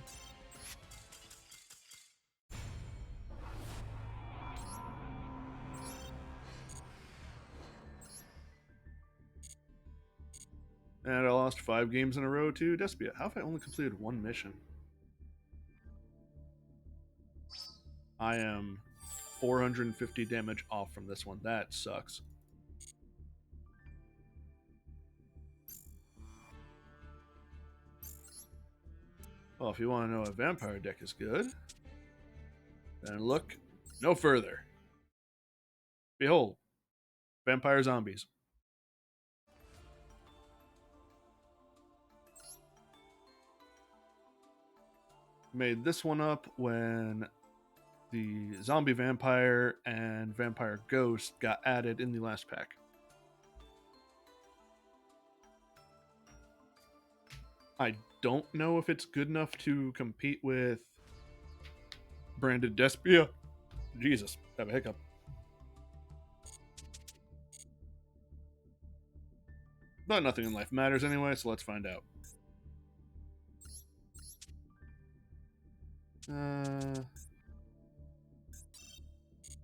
And I lost 5 games in a row to Despia. How have I only completed 1 mission? I am 450 damage off from this one. That sucks. Well, if you want to know a vampire deck is good, then look no further. Behold, vampire zombies. Made this one up when the zombie vampire and vampire ghost got added in the last pack. I don't know if it's good enough to compete with branded Despia. Jesus, have a hiccup. But nothing in life matters anyway, so let's find out.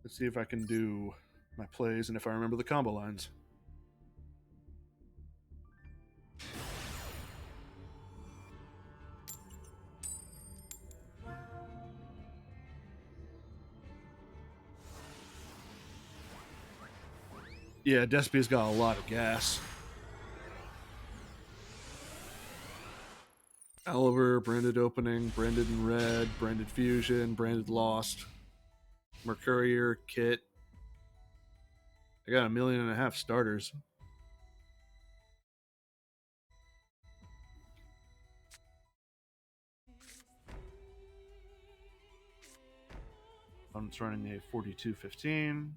Let's see if I can do my plays and if I remember the combo lines. Yeah, Despia's got a lot of gas. Oliver, branded opening, branded in red, branded fusion, branded lost, Mercurier, kit. I got 1.5 million starters. I'm just running a 4215.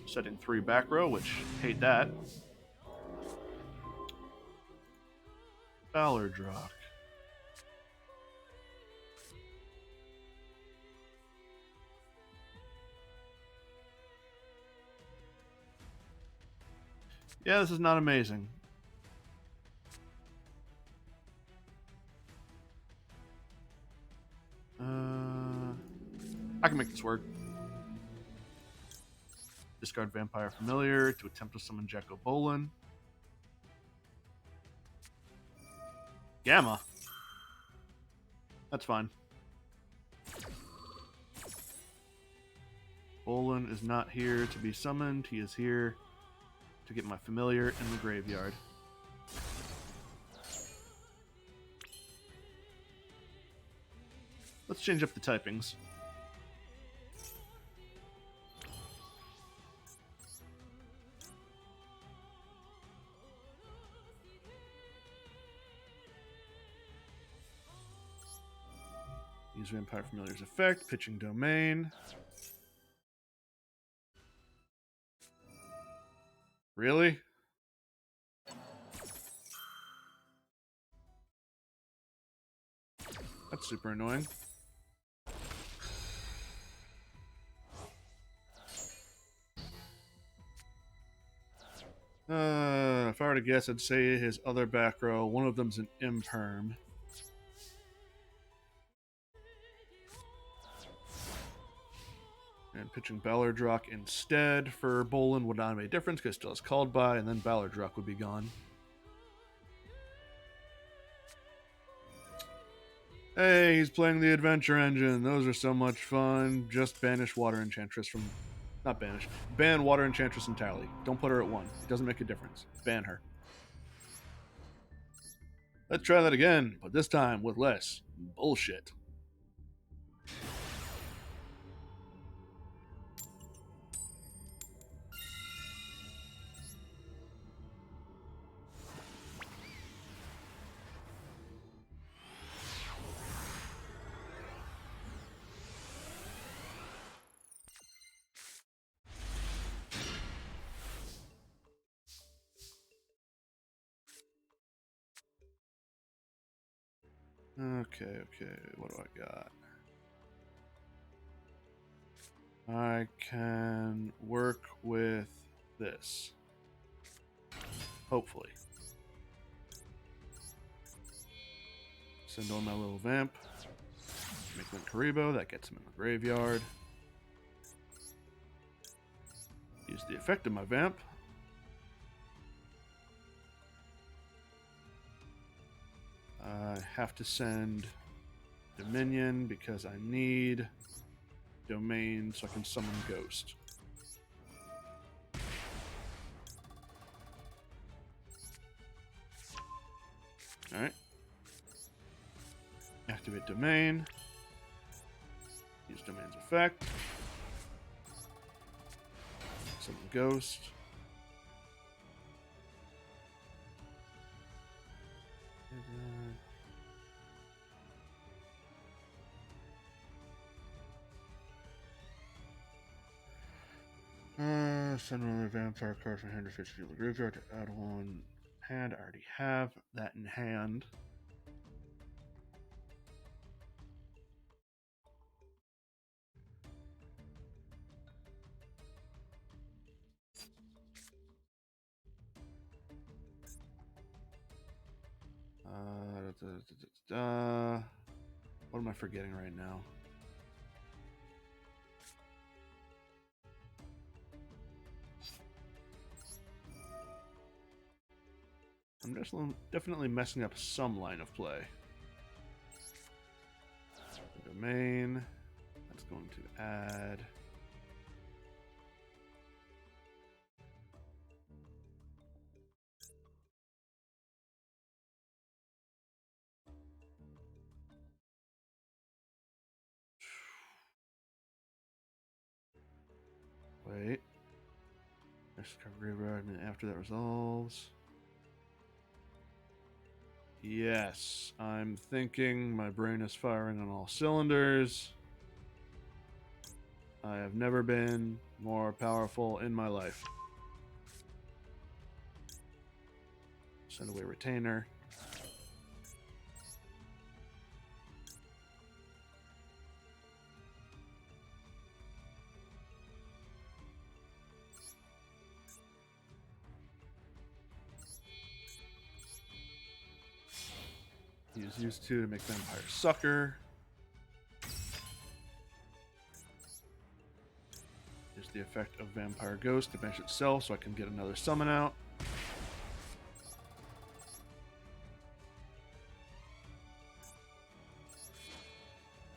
Setting 3 back row, which hate that. Ballard Rock. Yeah, this is not amazing. I can make this work. Discard Vampire Familiar to attempt to summon Jacko Bolin. Gamma. That's fine. Bolin is not here to be summoned. He is here to get my familiar in the graveyard. Let's change up the typings. Use Vampire Familiar's effect, pitching domain. Really? That's super annoying. If I were to guess, I'd say his other back row, one of them's an imperm. And pitching Ballardrock instead for Bolin would not make a difference because it still has called by, and then Ballardrock would be gone. Hey, he's playing the Adventure Engine. Those are so much fun. Just banish Water Enchantress from... Not banish. Ban Water Enchantress entirely. Don't put her at 1. It doesn't make a difference. Ban her. Let's try that again, but this time with less bullshit. Okay, what do I got? I can work with this. Hopefully. Send on my little vamp. Make one Karibo, that gets him in the graveyard. Use the effect of my vamp. I have to send Dominion because I need domain so I can summon Ghost. Alright. Activate domain. Use domain's effect. Summon ghost. Send another vampire card from hand to face field graveyard to add one hand. I already have that in hand. What am I forgetting right now? I'm just definitely messing up some line of play. Domain. That's going to add. Wait. Next card graveyard, and after that resolves. Yes, I'm thinking. My brain is firing on all cylinders. I have never been more powerful in my life. Send away retainer. Use use 2 to make Vampire Sucker. Use the effect of Vampire Ghost to banish itself so I can get another summon out.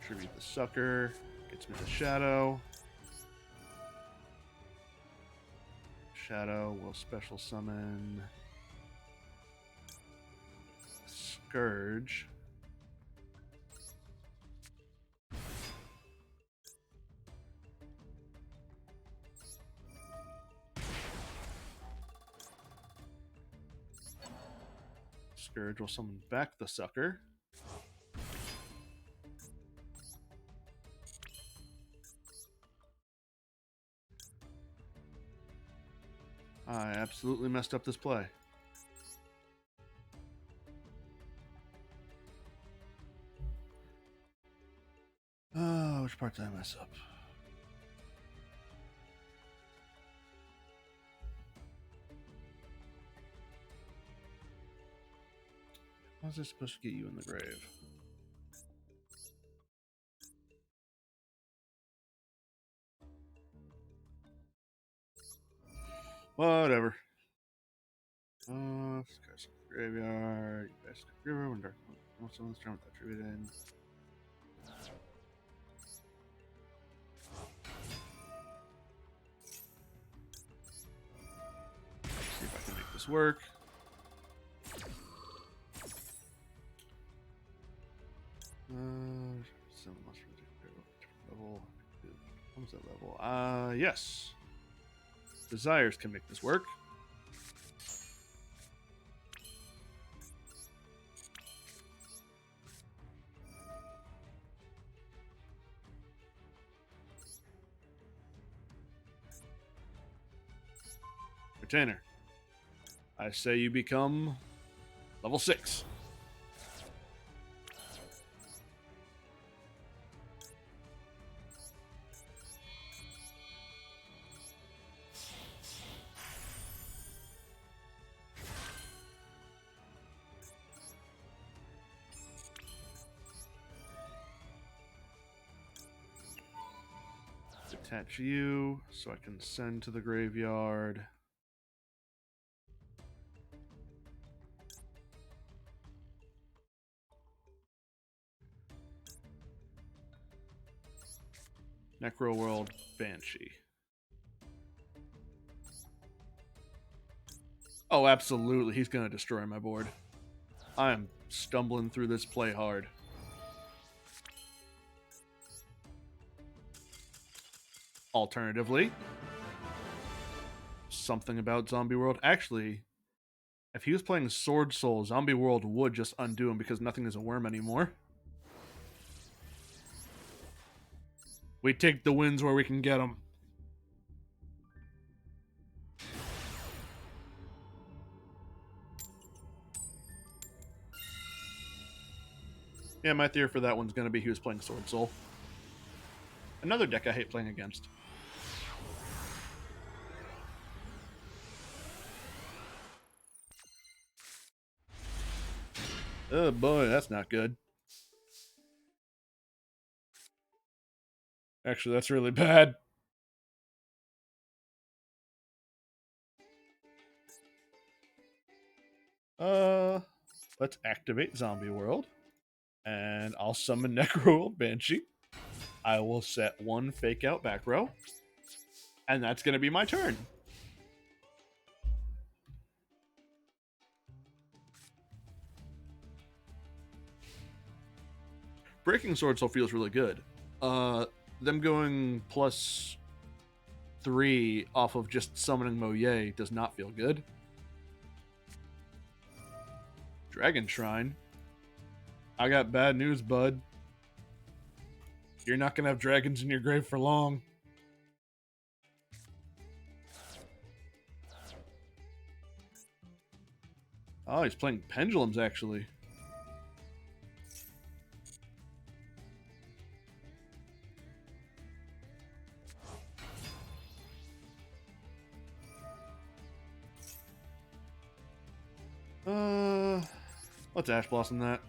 Tribute the Sucker. Gets me the Shadow. Shadow will special summon Scourge. Scourge will summon back the Sucker. I absolutely messed up this play. Oh, which part did I mess up? How was I supposed to get you in the grave? Whatever. This guy's graveyard. You guys river when dark. Most of this turn without attributed. See if I can make this work. Seven level. What was that level? Yes. Desires can make this work. Retainer. I say you become level 6. Attach you so I can send to the graveyard. Necro World Banshee. Oh, absolutely. He's going to destroy my board. I am stumbling through this play hard. Alternatively, something about Zombie World. Actually, if he was playing Sword Soul, Zombie World would just undo him because nothing is a worm anymore. We take the wins where we can get them. Yeah, my theory for that one's going to be he was playing Sword Soul. Another deck I hate playing against. Oh boy, that's not good. Actually, that's really bad. Let's activate Zombie World. And I'll summon Necro Banshee. I will set one fake out back row. And that's going to be my turn. Breaking Sword Soul feels really good. Them going +3 off of just summoning Moye does not feel good. Dragon Shrine. I got bad news, bud. You're not going to have dragons in your grave for long. Oh, he's playing Pendulums, actually. Let's Ash Blossom that.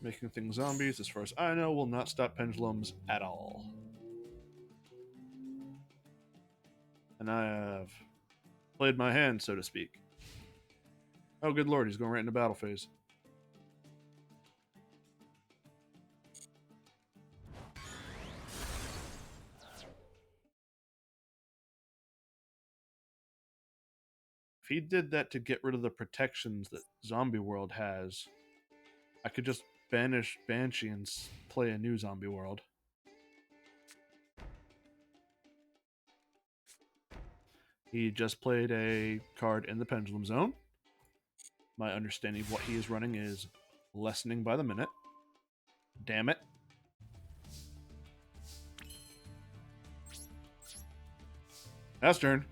Making things zombies, as far as I know, will not stop pendulums at all. And I have played my hand, so to speak. Oh, good lord, he's going right into battle phase. If he did that to get rid of the protections that Zombie World has, I could just banish Banshee and play a new Zombie World. He just played a card in the Pendulum Zone. My understanding of what he is running is lessening by the minute. Damn it. That's turn.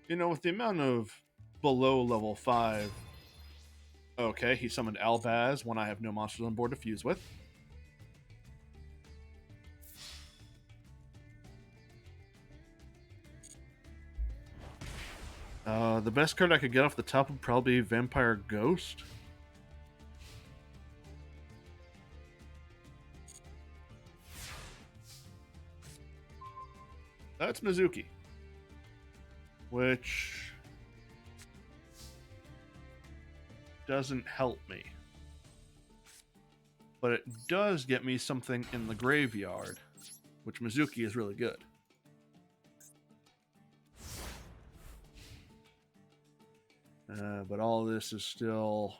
You know, with the amount of below level 5... Okay, he summoned Albaz when I have no monsters on board to fuse with. The best card I could get off the top would probably be Vampire Ghost. That's Mizuki. Which doesn't help me. But it does get me something in the graveyard, which Mizuki is really good. But all this is still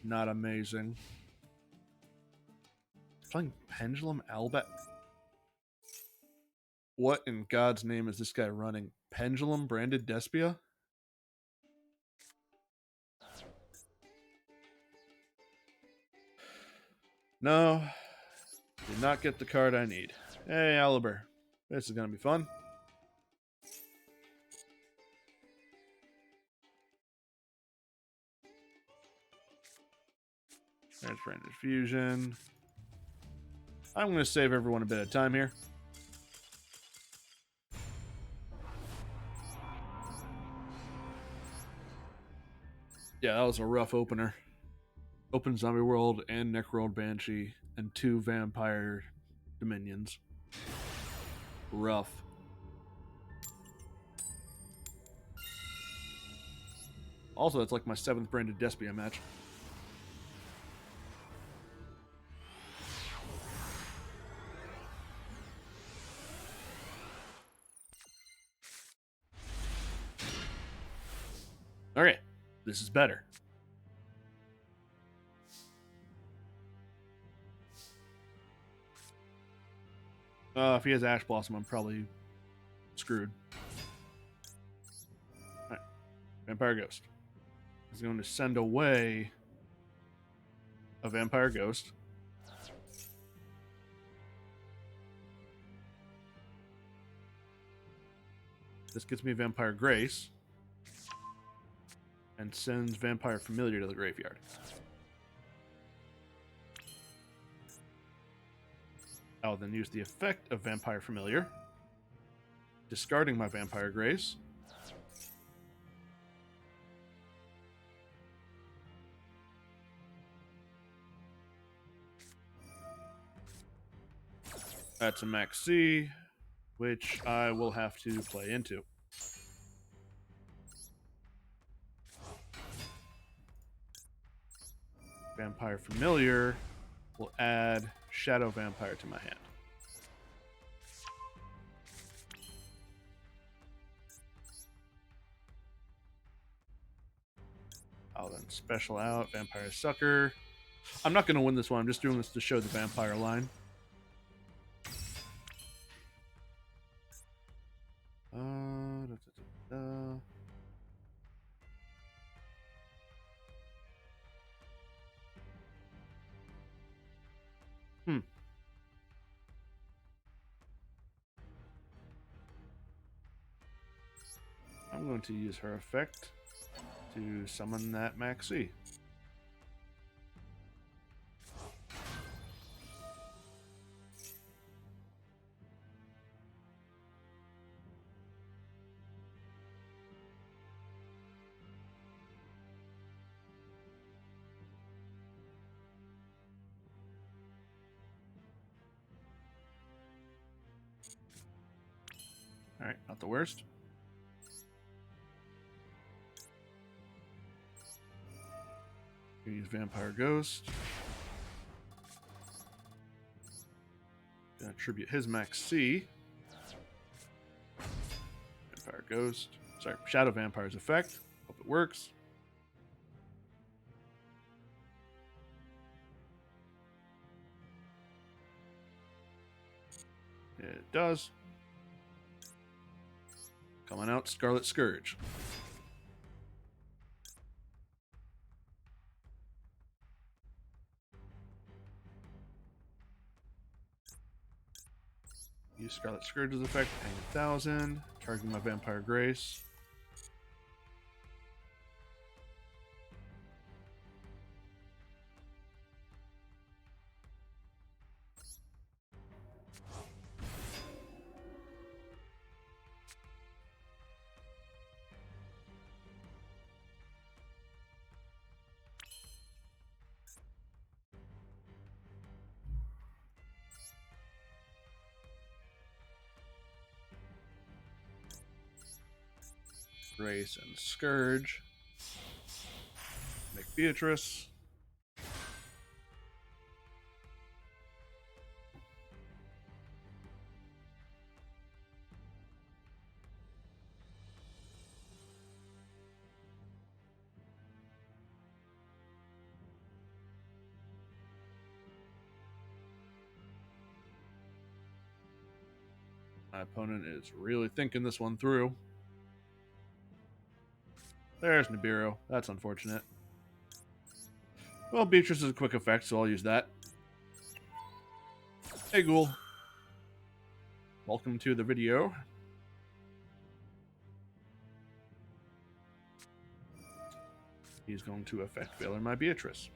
not amazing. Playing Pendulum Albet. What in God's name is this guy running? Pendulum branded Despia? No. Did not get the card I need. Hey, Aliber. This is going to be fun. There's branded Fusion. I'm going to save everyone a bit of time here. Yeah, that was a rough opener. Open Zombie World and Necroworld Banshee, and 2 Vampire Dominions. Rough. Also, that's like my 7th branded Despia match. Okay, this is better. If he has Ash Blossom, I'm probably screwed. Alright. Vampire Ghost. He's going to send away a Vampire Ghost. This gets me Vampire Grace. And sends Vampire Familiar to the graveyard. I'll then use the effect of Vampire Familiar, discarding my Vampire Grace. That's a Max C, which I will have to play into. Vampire Familiar will add Shadow Vampire to my hand. I'll then special out Vampire Sucker. I'm not going to win this one. I'm just doing this to show the Vampire line. I'm going to use her effect to summon that Maxi. Alright, not the worst. Use Vampire Ghost. Gonna attribute his Max C. Vampire Ghost. Sorry, Shadow Vampire's effect. Hope it works. It does. Coming out, Scarlet Scourge. Use Scarlet Scourge's effect, paying 1,000, targeting my Vampire Grace. Grace and Scourge. Make Beatrice. My opponent is really thinking this one through. There's Nibiru. That's unfortunate. Well, Beatrice is a quick effect, so I'll use that. Hey, Ghoul. Welcome to the video. He's going to effect Veiler my Beatrice.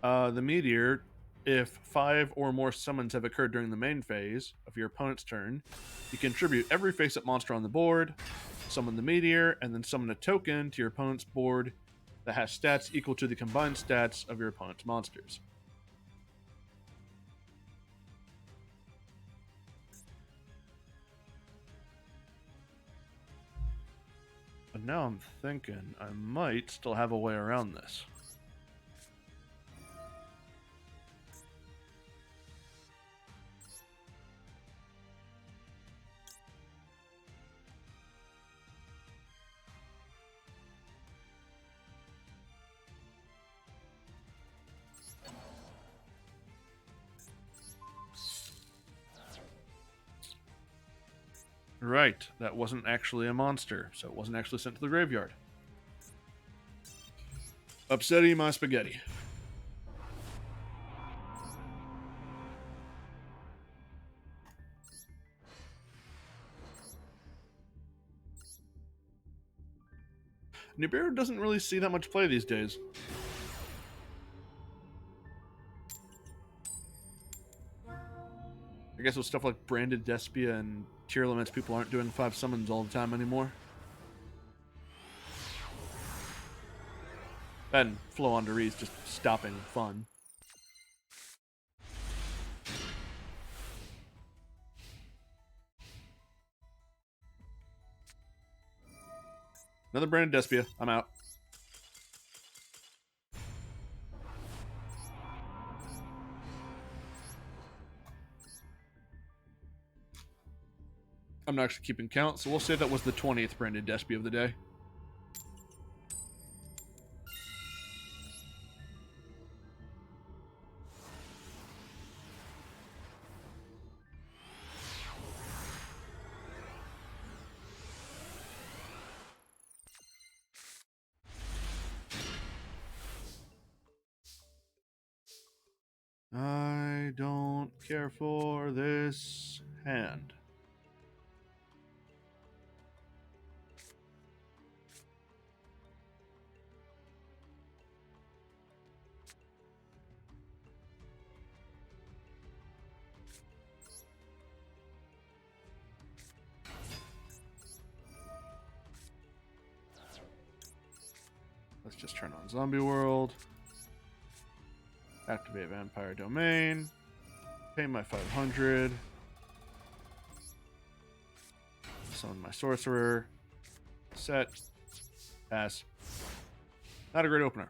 The meteor, if 5 or more summons have occurred during the main phase of your opponent's turn, you can tribute every face-up monster on the board, summon the meteor, and then summon a token to your opponent's board that has stats equal to the combined stats of your opponent's monsters. But now I'm thinking I might still have a way around this. Right, that wasn't actually a monster, so it wasn't actually sent to the graveyard. Upsetty my spaghetti. Nibiru doesn't really see that much play these days. I guess with stuff like Branded Despia and Tier Limits, people aren't doing 5 summons all the time anymore. And Flow on Ree's just stopping fun. Another Branded Despia. I'm out. I'm not actually keeping count, so we'll say that was the 20th Branded Despia of the day. I don't care for this hand. Let's just turn on Zombie World. Activate Vampire Domain. Pay my 500. Summon my Sorcerer. Set. Pass. Not a great opener.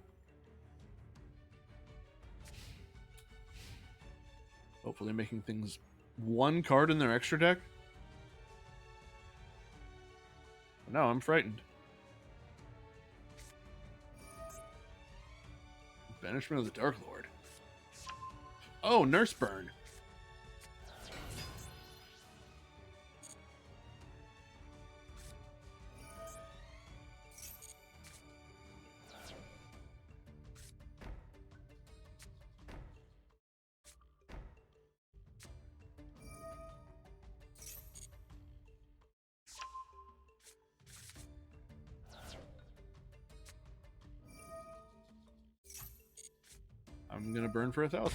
Hopefully making things one card in their extra deck. No, I'm frightened. Banishment of the Dark Lord. Oh, Nurse Burn. I'm gonna burn for 1,000.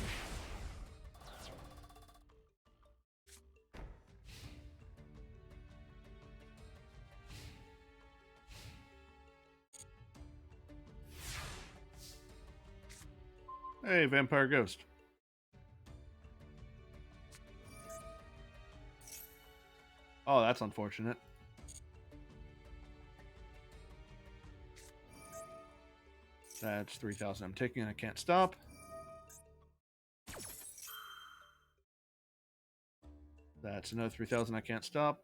Hey, Vampire Ghost. Oh, that's unfortunate. That's 3,000 I'm taking and I can't stop. That's another 3,000 I can't stop.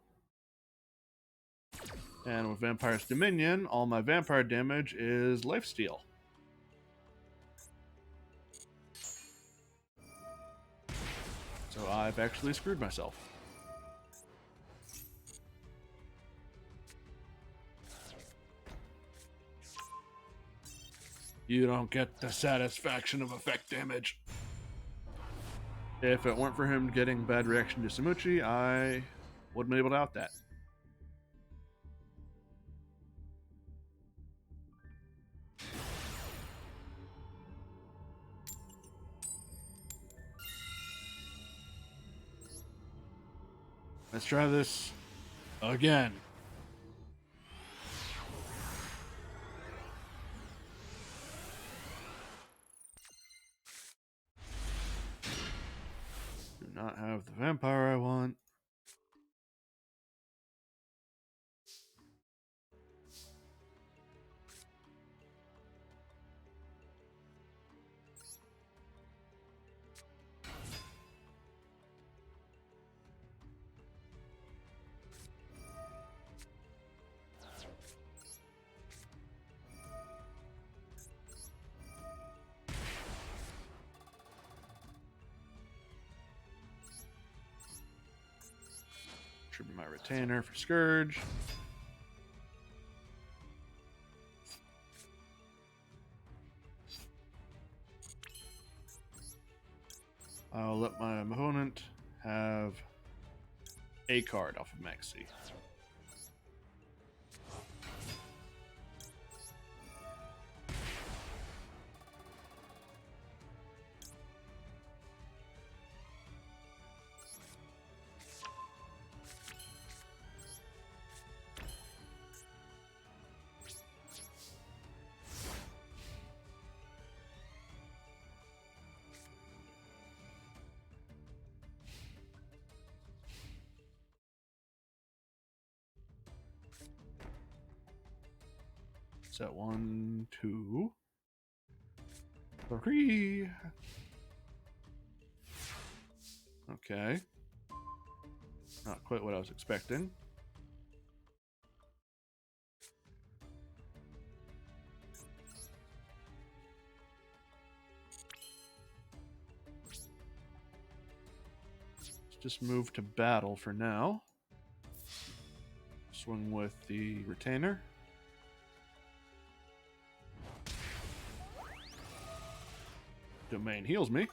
And with Vampire's Dominion, all my vampire damage is lifesteal. So I've actually screwed myself. You don't get the satisfaction of effect damage. If it weren't for him getting bad reaction to Samuchi, I would have been able to out that. Let's try this again. Do not have the vampire I want. Should be my retainer for Scourge. I'll let my opponent have a card off of Maxi. So 1, 2, 3. Okay. Not quite what I was expecting. Let's just move to battle for now. Swing with the retainer. Domain heals me.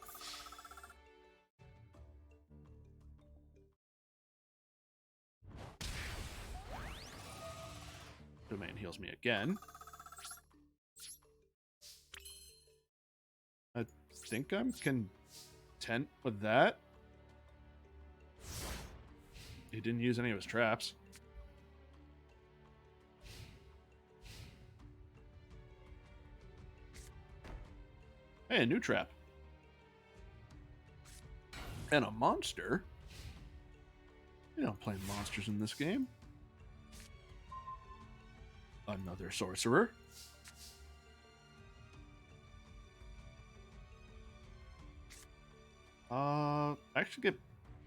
Domain heals me again. I think I'm content with that. He didn't use any of his traps. Hey, a new trap. And a monster? You don't play monsters in this game. Another sorcerer. I actually get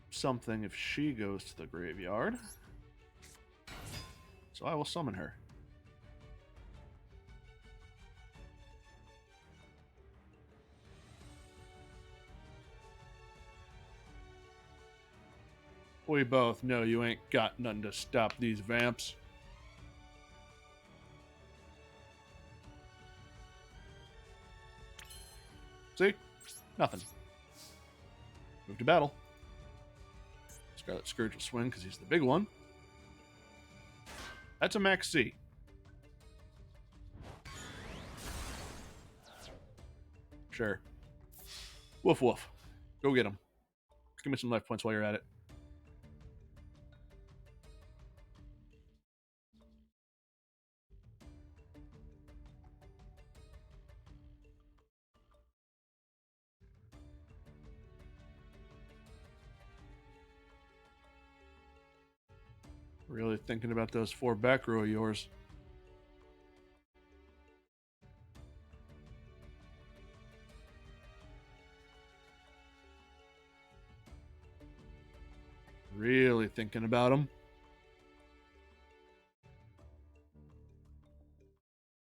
something if she goes to the graveyard. So I will summon her. We both know you ain't got nothing to stop these vamps. See? Nothing. Move to battle. Scarlet Scourge will swing because he's the big one. That's a max C. Sure. Woof woof. Go get him. Give me some life points while you're at it. Really thinking about those 4 back row of yours. Really thinking about them.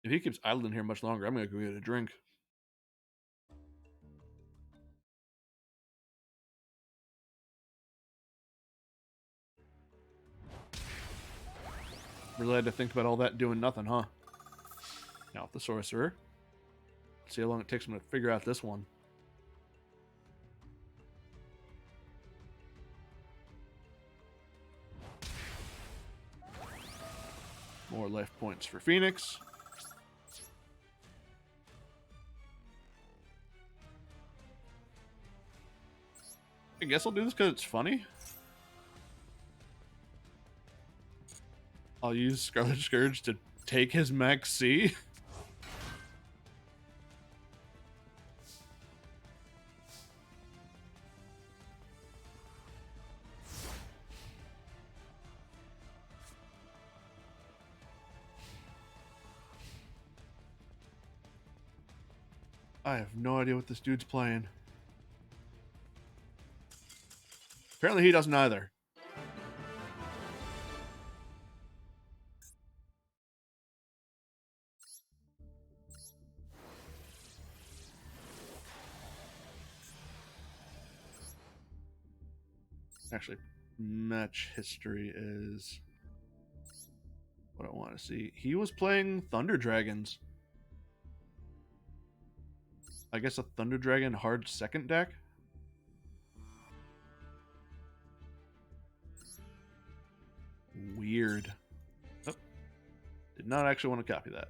If he keeps idling here much longer, I'm going to go get a drink. Really had to think about all that doing nothing, huh? Now with the sorcerer. See how long it takes him to figure out this one. More life points for Phoenix. I guess I'll do this because it's funny. I'll use Scarlet Scourge to take his max C. I have no idea what this dude's playing. Apparently he doesn't either. Actually, match history is what I want to see. He was playing Thunder Dragons. I guess a Thunder Dragon hard second deck? Weird. Oh, did not actually want to copy that.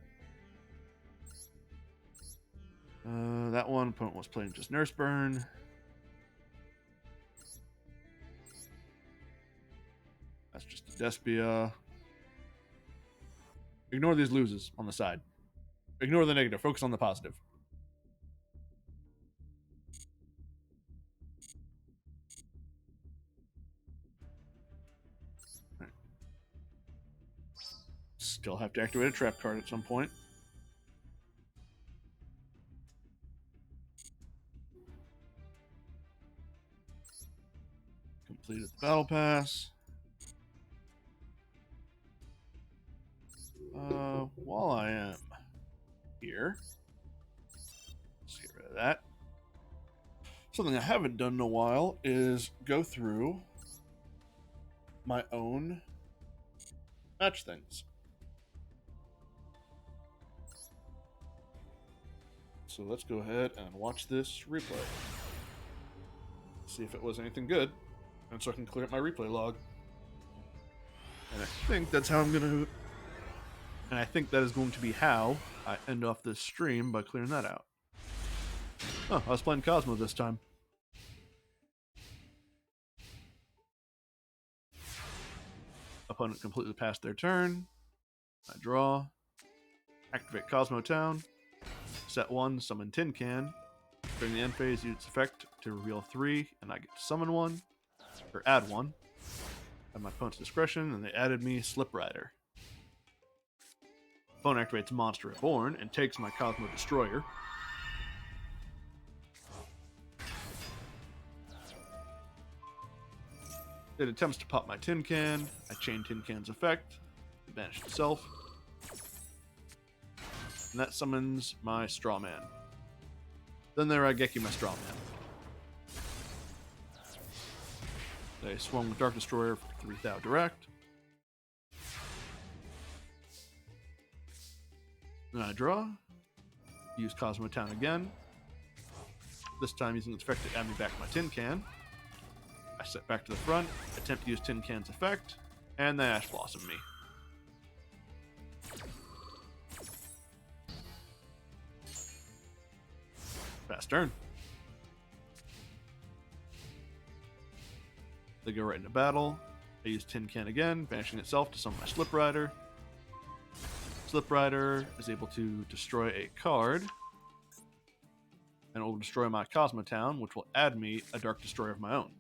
That one opponent was playing just Nurse Burn. That's just a Despia. Ignore these loses on the side. Ignore the negative. Focus on the positive. Right. Still have to activate a trap card at some point. Completed the battle pass. While I am here, let's get rid of that. Something I haven't done in a while is go through my own match things. So let's go ahead and watch this replay. See if it was anything good, and so I can clear up my replay log. And I think that's how I'm going to... And I think that is going to be how I end off this stream, by clearing that out. Oh, I was playing Cosmo this time. Opponent completely passed their turn. I draw. Activate Cosmo Town. Set 1, summon Tin Can. During the end phase, use its effect to reveal 3, and I get to summon 1, or add 1. At my opponent's discretion, and they added me Slip Rider. Opponent activates Monster Reborn and takes my Cosmo Destroyer. It attempts to pop my Tin Can. I chain Tin Can's effect. It banished itself. And that summons my Straw Man. Then there I Geki my Straw Man. They swung with Dark Destroyer for 3,000 direct. Then I draw. Use Cosmo Town again. This time using its effect to add me back my Tin Can. I step back to the front, attempt to use Tin Can's effect, and they Ash Blossom me. Fast turn. They go right into battle. I use Tin Can again, banishing itself to summon my Slip Rider. Slip Rider is able to destroy a card, and it will destroy my Cosmo Town, which will add me a Dark Destroyer of my own.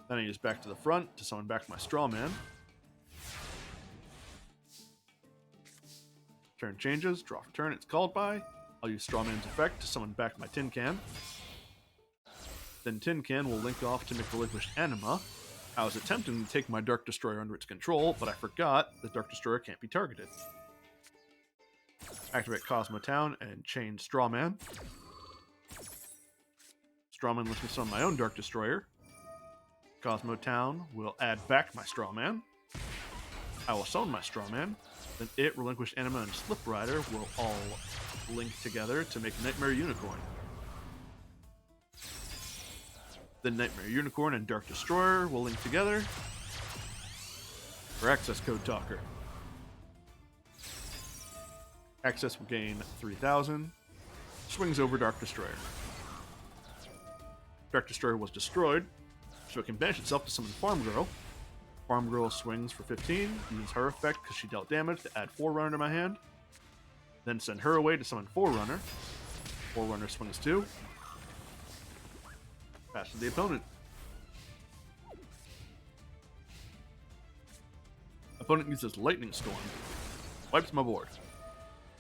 Then I use back to the front to summon back my Straw Man. Turn changes, draw for turn it's called by. I'll use Straw Man's effect to summon back my Tin Can. Then Tin Can will link off to make Relinquished Anima. I was attempting to take my Dark Destroyer under its control, but I forgot that Dark Destroyer can't be targeted. Activate Cosmo Town and chain Straw Man. Straw Man lets me summon my own Dark Destroyer. Cosmo Town will add back my Straw Man. I will summon my Straw Man. Then it, Relinquished Anima, and Slip Rider will all link together to make Nightmare Unicorn. Then Nightmare Unicorn and Dark Destroyer will link together for Access Code Talker. Access will gain 3,000. Swings over Dark Destroyer. Dark Destroyer was destroyed, so it can banish itself to summon Farm Girl. Farm Girl swings for 15, uses her effect because she dealt damage to add Forerunner to my hand. Then send her away to summon Forerunner. Forerunner swings 2. Pass to the opponent. Opponent uses Lightning Storm. Wipes my board.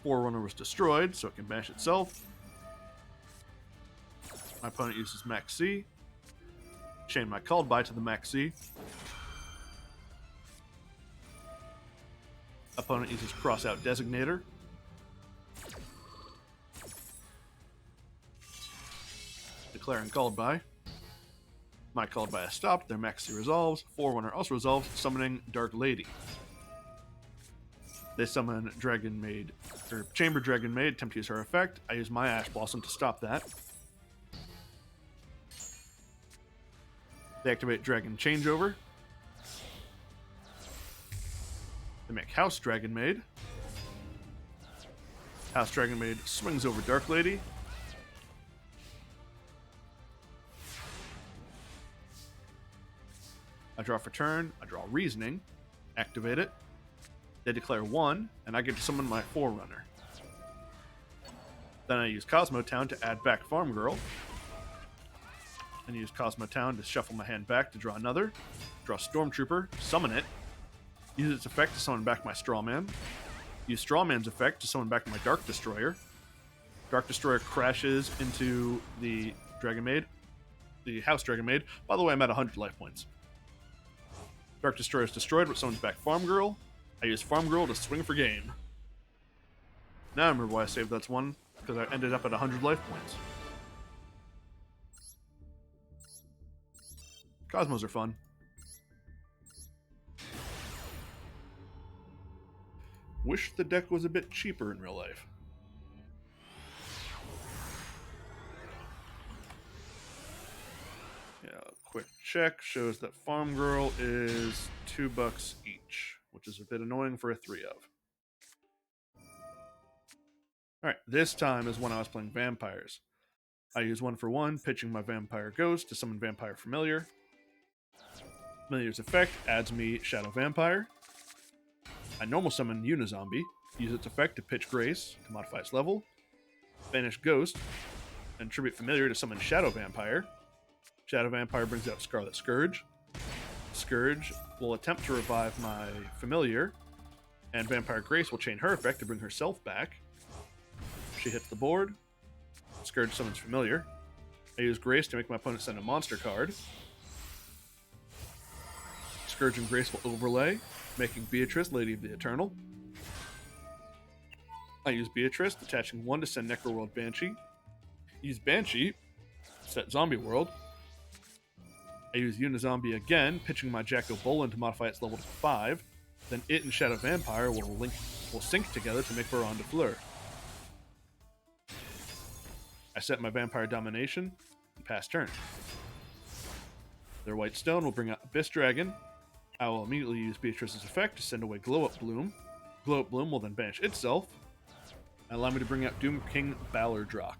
Forerunner was destroyed, so it can bash itself. My opponent uses Max C. Chain my Called By to the Max C. Opponent uses Cross Out Designator. Declaring Called By. My Called By is stopped, their Max C resolves. Forerunner also resolves, summoning Dark Lady. They summon Dragon Maid, or Chamber Dragon Maid, attempt to use her effect. I use my Ash Blossom to stop that. They activate Dragon Changeover. They make House Dragon Maid. House Dragon Maid swings over Dark Lady. I draw for turn, I draw Reasoning, activate it. They declare 1, and I get to summon my Forerunner. Then I use Cosmo Town to add back Farm Girl. And use Cosmo Town to shuffle my hand back to draw another. Draw Stormtrooper, summon it. Use its effect to summon back my Strawman. Use Strawman's effect to summon back my Dark Destroyer. Dark Destroyer crashes into the Dragon Maid, the House Dragon Maid. By the way, I'm at 100 life points. Dark Destroyer is destroyed, but summons back Farm Girl. I use Farm Girl to swing for game. Now I remember why I saved that one, because I ended up at 100 life points. Cosmos are fun. Wish the deck was a bit cheaper in real life. Yeah, quick check shows that Farm Girl is $2 each, which is a bit annoying for a 3 of. Alright, this time is when I was playing Vampires. I use 1 for 1, pitching my Vampire Ghost to summon Vampire Familiar. Familiar's effect adds me Shadow Vampire. I normal summon Unizombie, use its effect to pitch Grace to modify its level. Banish Ghost, and tribute Familiar to summon Shadow Vampire. Shadow Vampire brings out Scarlet Scourge. Scourge will attempt to revive my Familiar, and Vampire Grace will chain her effect to bring herself back. She hits the board. Scourge summons Familiar. I use Grace to make my opponent send a monster card. Scourge and Grace will overlay, making Beatrice Lady of the Eternal. I use Beatrice, attaching 1 to send Necroworld Banshee. Use Banshee, set Zombie World. I use Unizombie again, pitching my Jacko Bolin to modify its level to 5. Then it and Shadow Vampire will sync together to make Baron de Fleur. I set my Vampire Domination and pass turn. Their White Stone will bring out Abyss Dragon. I will immediately use Beatrice's effect to send away Glow Up Bloom. Glow Up Bloom will then banish itself and allow me to bring out Doom King Ballardrock.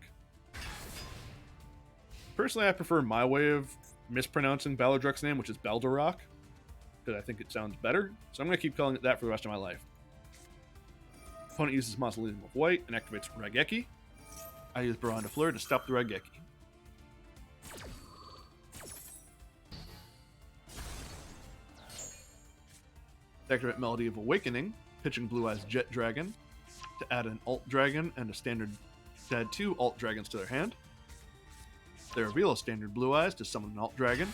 Personally, I prefer my way of mispronouncing Ballardrock's name, which is Baldarok, because I think it sounds better. So I'm going to keep calling it that for the rest of my life. Opponent uses Mausoleum of White and activates Raigeki. I use Baron de Fleur to stop the Raigeki. Activate Melody of Awakening, pitching Blue Eyes Jet Dragon to add an Alt Dragon and a standard to add 2 Alt Dragons to their hand. They reveal a standard Blue Eyes to summon an Alt Dragon.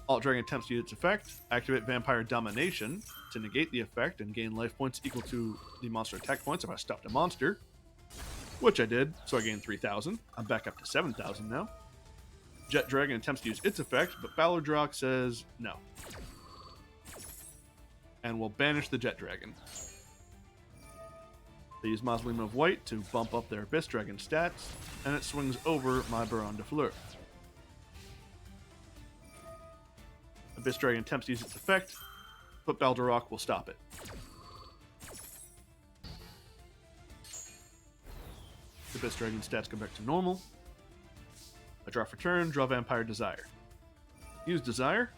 Alt Dragon attempts to use its effect. Activate Vampire Domination to negate the effect and gain life points equal to the monster attack points if I stopped a monster. Which I did, so I gained 3,000. I'm back up to 7,000 now. Jet Dragon attempts to use its effect, but Ballardrock says no. And will banish the Jet Dragon. They use Mausoleum of White to bump up their Abyss Dragon stats, and it swings over my Baron de Fleur. Abyss Dragon attempts to use its effect, but Baldarok will stop it. Abyss Dragon stats come back to normal. I draw for turn, draw Vampire Desire. Use Desire.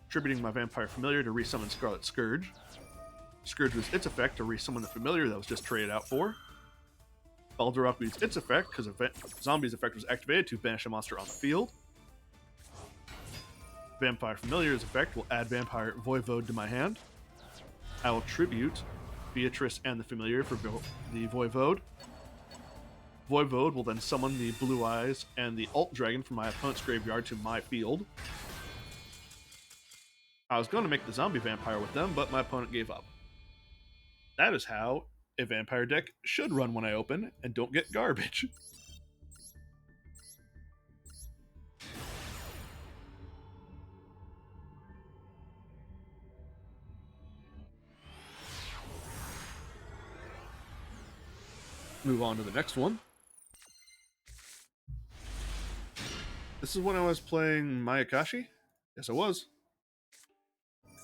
Attributing my Vampire Familiar to resummon Scarlet Scourge. Scourge was its effect to resummon the Familiar that was just traded out for. Balduroc used its effect because Zombie's effect was activated to banish a monster on the field. Vampire Familiar's effect will add Vampire Voivode to my hand. I will tribute Beatrice and the Familiar for the Voivode. Voivode will then summon the Blue Eyes and the Alt Dragon from my opponent's graveyard to my field. I was going to make the Zombie Vampire with them, but my opponent gave up. That is how a Vampire deck should run when I open and don't get garbage. Move on to the next one. This is when I was playing Mayakashi. Yes, I was.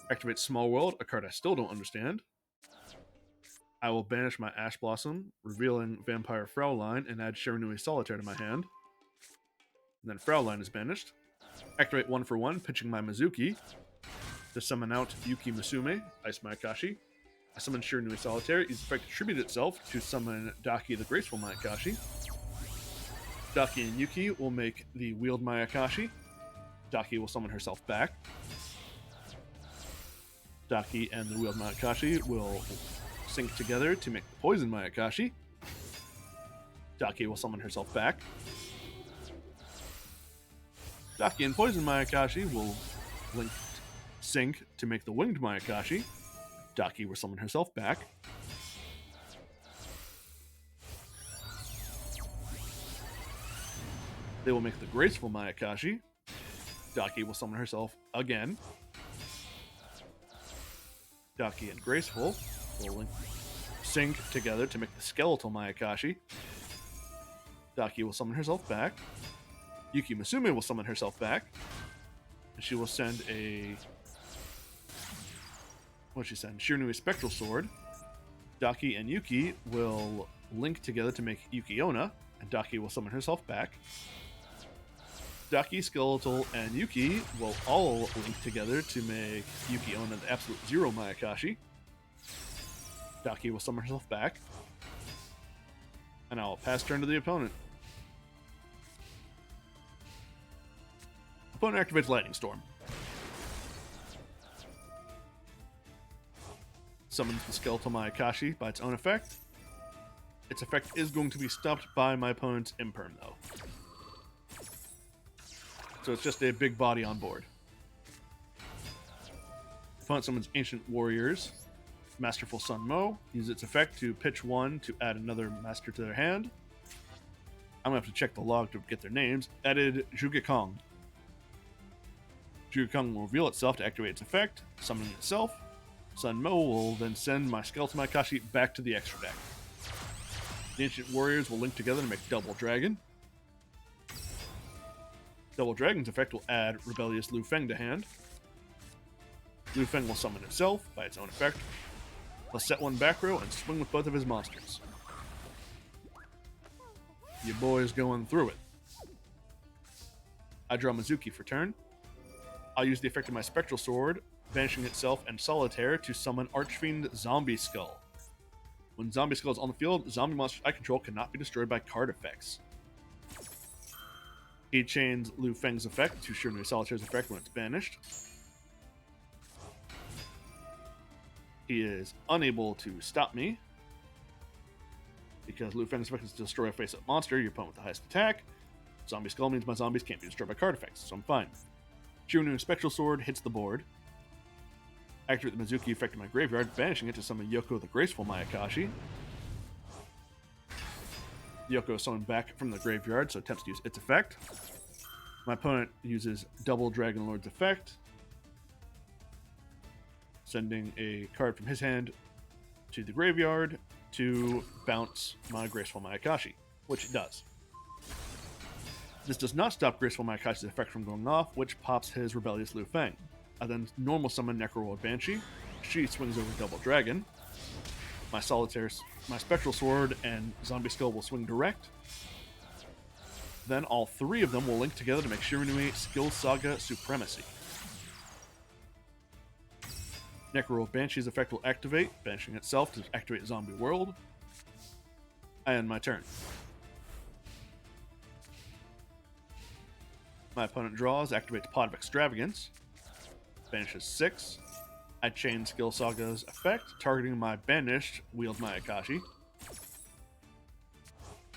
Activate Small World, a card I still don't understand. I will banish my Ash Blossom, revealing Vampire Fraulein, and add Shiranui Solitaire to my hand. And then Fraulein is banished. Activate 1 for 1, pitching my Mizuki to summon out Yuki Musume, Ice Mayakashi. I summon Shiranui Solitaire. Its effect attribute itself to summon Daki the Graceful Mayakashi. Daki and Yuki will make the Wheeled Mayakashi. Daki will summon herself back. Daki and the Wheeled Mayakashi will sync together to make the Poison Mayakashi. Daki will summon herself back. Daki and Poison Mayakashi will sync to make the Winged Mayakashi. Daki will summon herself back. They will make the Graceful Mayakashi. Daki will summon herself again. Daki and Graceful will sync together to make the Skeletal Mayakashi. Daki will summon herself back. Yuki Musume will summon herself back. And she will send a... What did she send? Shiranui Spectral Sword. Daki and Yuki will link together to make Yuki-Onna, and Daki will summon herself back. Daki, Skeletal, and Yuki will all link together to make Yuki-Onna the Absolute Zero Mayakashi. Daki will summon herself back. And I'll pass turn to the opponent. Opponent activates Lightning Storm. Summons the Skeletal Mayakashi by its own effect. Its effect is going to be stopped by my opponent's Imperm, though. So it's just a big body on board. Opponent summons Ancient Warriors. Masterful Sun Mo. Use its effect to pitch 1 to add another master to their hand. I'm going to have to check the log to get their names. Added Jugekong. Jugekong will reveal itself to activate its effect, summoning itself. Sun Mo will then send my Skeletal Mayakashi back to the extra deck. The Ancient Warriors will link together to make Double Dragon. Double Dragon's effect will add Rebellious Lu Feng to hand. Lu Feng will summon itself by its own effect. Let's set one back row and swing with both of his monsters. Your boy's going through it. I draw Mizuki for turn. I'll use the effect of my Spectral Sword, banishing itself and Solitaire to summon Archfiend Zombie Skull. When Zombie Skull is on the field, zombie monsters I control cannot be destroyed by card effects. He chains Lu Feng's effect to Shiranui Solitaire's effect when it's banished. He is unable to stop me, because Lu Feng's effect is to destroy a face-up monster, your opponent with the highest attack. Zombie Skull means my zombies can't be destroyed by card effects, so I'm fine. Shiranui Spectral Sword hits the board. Activate the Mizuki effect in my graveyard, banishing it to summon Yoko the Graceful Mayakashi. Yoko is summoned back from the graveyard, so attempts to use its effect. My opponent uses Double Dragon Lord's effect, sending a card from his hand to the graveyard to bounce my Graceful Mayakashi, which it does. This does not stop Graceful Mayakashi's effect from going off, which pops his Rebellious Lu Feng. I then normal summon Necroworld Banshee. She swings over Double Dragon. My Spectral Sword and Zombie Skull will swing direct. Then all three of them will link together to make Shiranui Skill Saga Supremacy. Necro Banshee's effect will activate, banishing itself to activate Zombie World. I end my turn. My opponent draws, activates Pot of Extravagance, banishes 6. I chain Skill Saga's effect, targeting my banished Wield Mayakashi.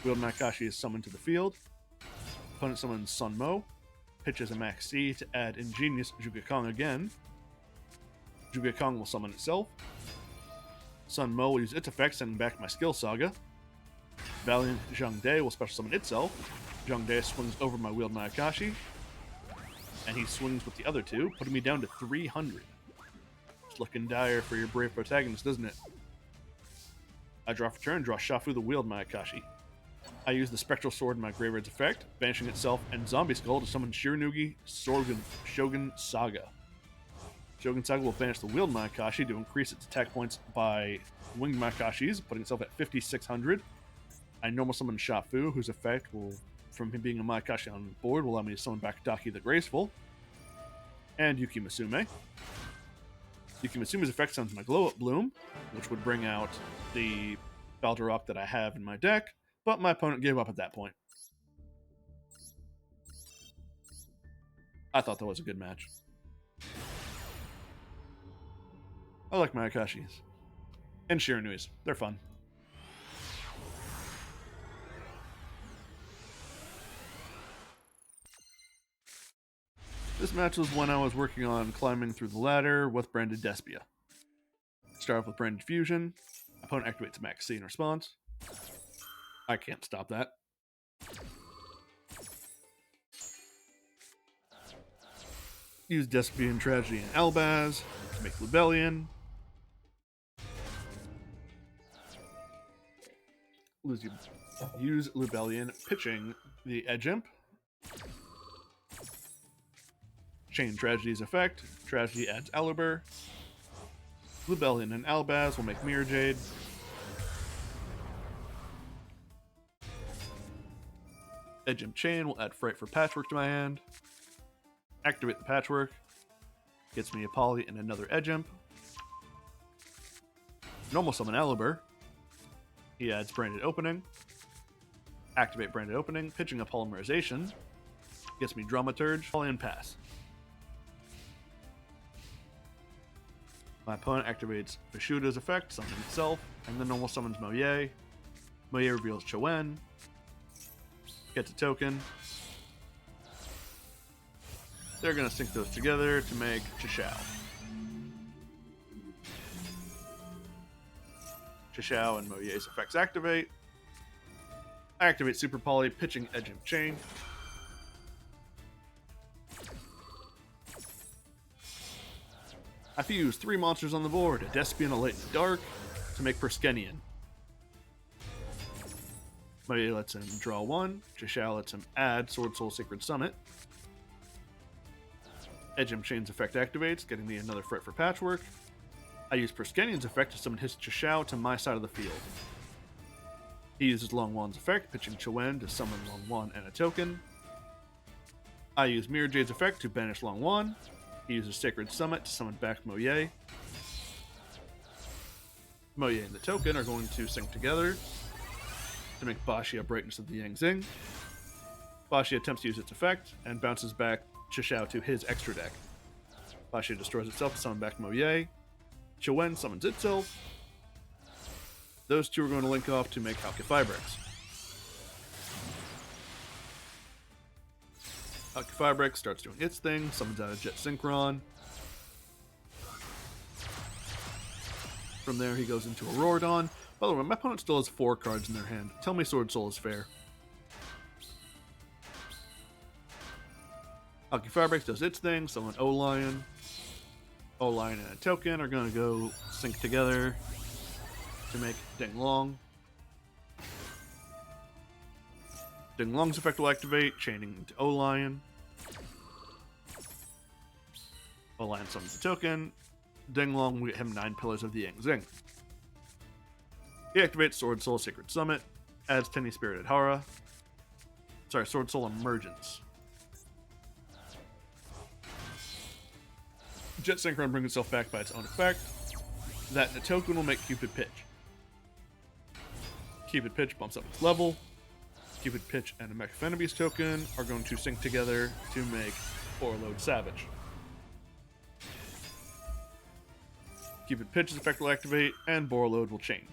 Wield Mayakashi is summoned to the field. Opponent summons Sun Mo, pitches a Max C to add Ingenious Jugakong again. Jugakong will summon itself. Sun Mo will use its effect, sending back my Skill Saga. Valiant Zhang De will special summon itself. Zhang De swings over my Wield Mayakashi, and he swings with the other two, putting me down to 300. It's looking dire for your brave protagonist, doesn't it? I draw for turn, draw Shafu the Wield Mayakashi. I use the Spectral Sword in my Graveyard's effect, banishing itself and Zombie Skull to summon Shiranugi Shogun Saga. Shogun Saga will banish the Wield Mayakashi to increase its attack points by Winged Mayakashis, putting itself at 5,600. I normal summon Shafu, whose effect will, from him being a Mayakashi on the board, will allow me to summon back Daki the Graceful. And Yuki Musume. Yuki Musume's effect summons my Glow Up Bloom, which would bring out the Baldarok that I have in my deck, but my opponent gave up at that point. I thought that was a good match. I like Mayakashis. And Shiranuis. They're fun. This match was when I was working on climbing through the ladder with Branded Despia. Start off with Branded Fusion. Opponent activates Max C in response. I can't stop that. Use Despian Tragedy and Albaz to make Lubellion. Use Lubellion, pitching the Edge Imp. Chain Tragedy's effect. Tragedy adds Aluber. Lubellion and Albaz will make Mirror Jade. Edge Imp Chain will add Fright for Patchwork to my hand. Activate the Patchwork. Gets me a Poly and another Edge Imp. Normal summon Aluber. He adds Branded Opening. Activate Branded Opening, pitching a Polymerization. Gets me Dramaturge, Poly and pass. My opponent activates Vishuda's effect, summoning itself, and then normal summons Moye. Moye reveals Chowen. Gets a token. They're going to sync those together to make Chishao. Chishao and Moye's effects activate. I activate Super Poly, pitching Edge Imp Chain. I fuse 3 monsters on the board, a Despian, a Light in the Dark, to make Perskenian. Moye lets him draw 1. Chishao lets him add Sword Soul Sacred Summit. Edge Imp Chain's effect activates, getting me another Fret for Patchwork. I use Perskenian's effect to summon his Chishao to my side of the field. He uses Long Wan's effect, pitching Chowen to summon Long Wan and a token. I use Mirror Jade's effect to banish Long Wan. He uses Sacred Summit to summon back Moye. Moye and the token are going to sync together to make Bashia Brightness of the Yang Zing. Bashia attempts to use its effect and bounces back Chishao to his extra deck. Bashia destroys itself to summon back Moye. Chowen summons itself. Those two are going to link off to make Alkifibrex. Alkifibrex starts doing its thing, summons out a Jet Synchron. From there, he goes into Auroradon. By the way, my opponent still has 4 cards in their hand. Tell me Sword Soul is fair. Alkifibrex does its thing, summon O-Lion. O-Lion and a token are going to go sync together to make Ding Long. Ding Long's effect will activate, chaining into O-Lion. O-Lion summons the token. Ding Long will get him 9 Pillars of the Yang Zing. He activates Sword Soul Sacred Summit, adds Tenny Spirited Hara. Sorry, Sword Soul Emergence. Jet Synchron brings itself back by its own effect, that the token will make Cupid pitch. Cupid pitch bumps up its level. Cupid pitch and a Mechafenibes token are going to sync together to make Overload Savage. Cupid pitch's effect will activate, and Borreload will chain.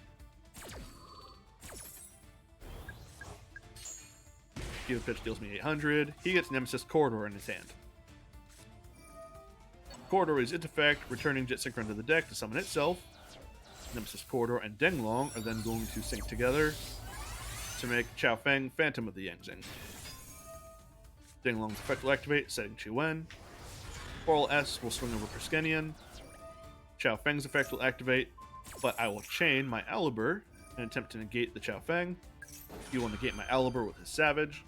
Cupid pitch deals me 800. He gets Nemesis Corridor in his hand. Corridor is its effect, returning Jet Synchron to the deck to summon itself. Nemesis Corridor and Denglong are then going to sync together to make Chao Feng Phantom of the Yangzing. Denglong's effect will activate, setting Chi-Wen. Coral S will swing over Perskenian. Chao Feng's effect will activate, but I will chain my Alibur and attempt to negate the Chao Feng. He will negate my Alibur with his Savage.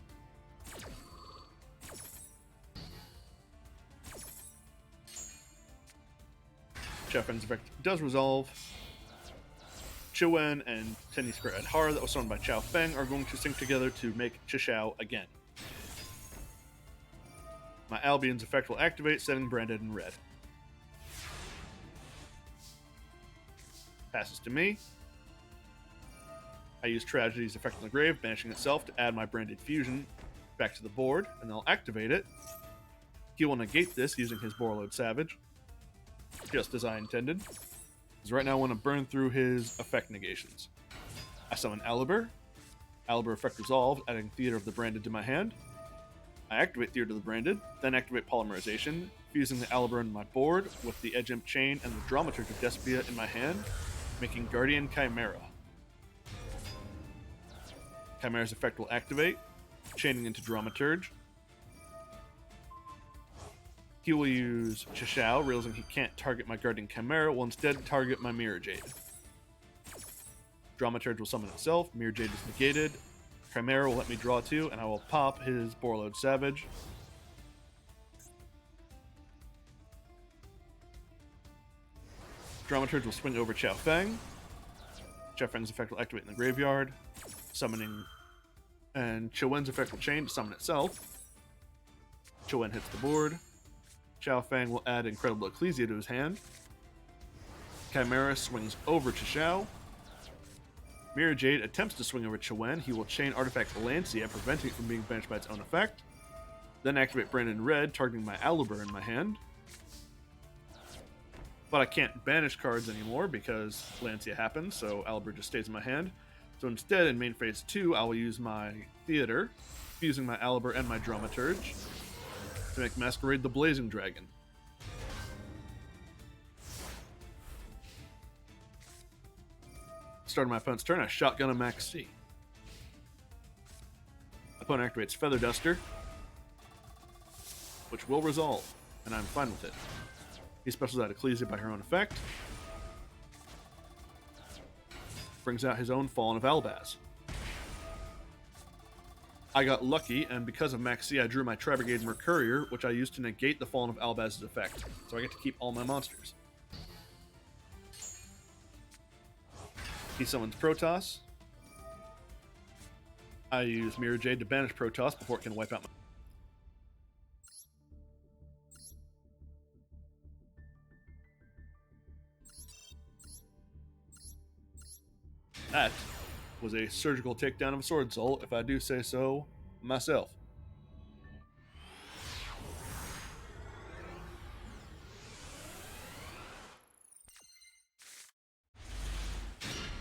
Chao Feng's effect does resolve. Chi-Wen and Tenyi Square Adhara that was summoned by Chao Feng are going to sync together to make Chishao again. My Albion's effect will activate, setting Branded in red. Passes to me. I use Tragedy's effect on the grave, banishing itself to add my Branded Fusion back to the board, and I'll activate it. He will negate this using his Borreload Savage, just as I intended. Because right now I want to burn through his effect negations. I summon Alibur. Alibur effect resolved, adding Theater of the Branded to my hand. I activate Theater of the Branded, then activate Polymerization, fusing the Alibur in my board with the Edge Imp Chain and the Dramaturge of Despia in my hand, making Guardian Chimera. Chimera's effect will activate, chaining into Dramaturge. He will use Chishao, realizing he can't target my Guardian Chimera, will instead target my Mirror Jade. Dramaturge will summon itself, Mirror Jade is negated, Chimera will let me draw 2, and I will pop his Borreload Savage. Dramaturge will swing over Chao Feng. Chao Feng's effect will activate in the graveyard, summoning, and Chi-Wen's effect will chain to summon itself. Chi-Wen hits the board. Chao Feng will add Incredible Ecclesia to his hand. Chimera swings over Chishao. Mirror Jade attempts to swing over Chi-Wen. He will chain Artifact Lancia, preventing it from being banished by its own effect. Then activate Branded in red, targeting my Alibur in my hand. But I can't banish cards anymore because Lancia happens, so Alibur just stays in my hand. So instead, in main phase 2, I will use my Theater, fusing my Alibur and my Dramaturge, to make Masquerade the Blazing Dragon. Starting my opponent's turn, I shotgun a Max C. Opponent activates Feather Duster, which will resolve, and I'm fine with it. He specials out Ecclesia by her own effect. Brings out his own Fallen of Albaz. I got lucky, and because of Max C, I drew my Tri-Brigade Mercurier, which I used to negate the Fallen of Albaz's effect. So I get to keep all my monsters. He summons Protoss. I use Mirror Jade to banish Protoss before it can wipe out my... That was a surgical takedown of a Sword Soul, if I do say so myself.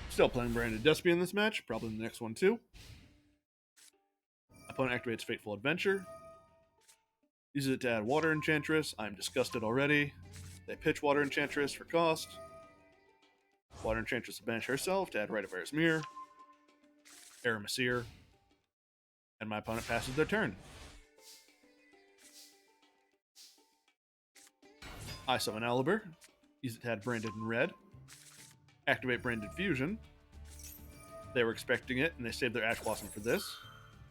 Still playing Branded Despia in this match, probably in the next one too. Opponent activates Fateful Adventure. Uses it to add Water Enchantress. I'm disgusted already. They pitch Water Enchantress for cost. Water Enchantress will banish herself to add Rite of Erismir, Aramesir, and my opponent passes their turn. I summon Alibur, use it to add Branded in red, activate Branded Fusion. They were expecting it, and they saved their Ash Blossom for this,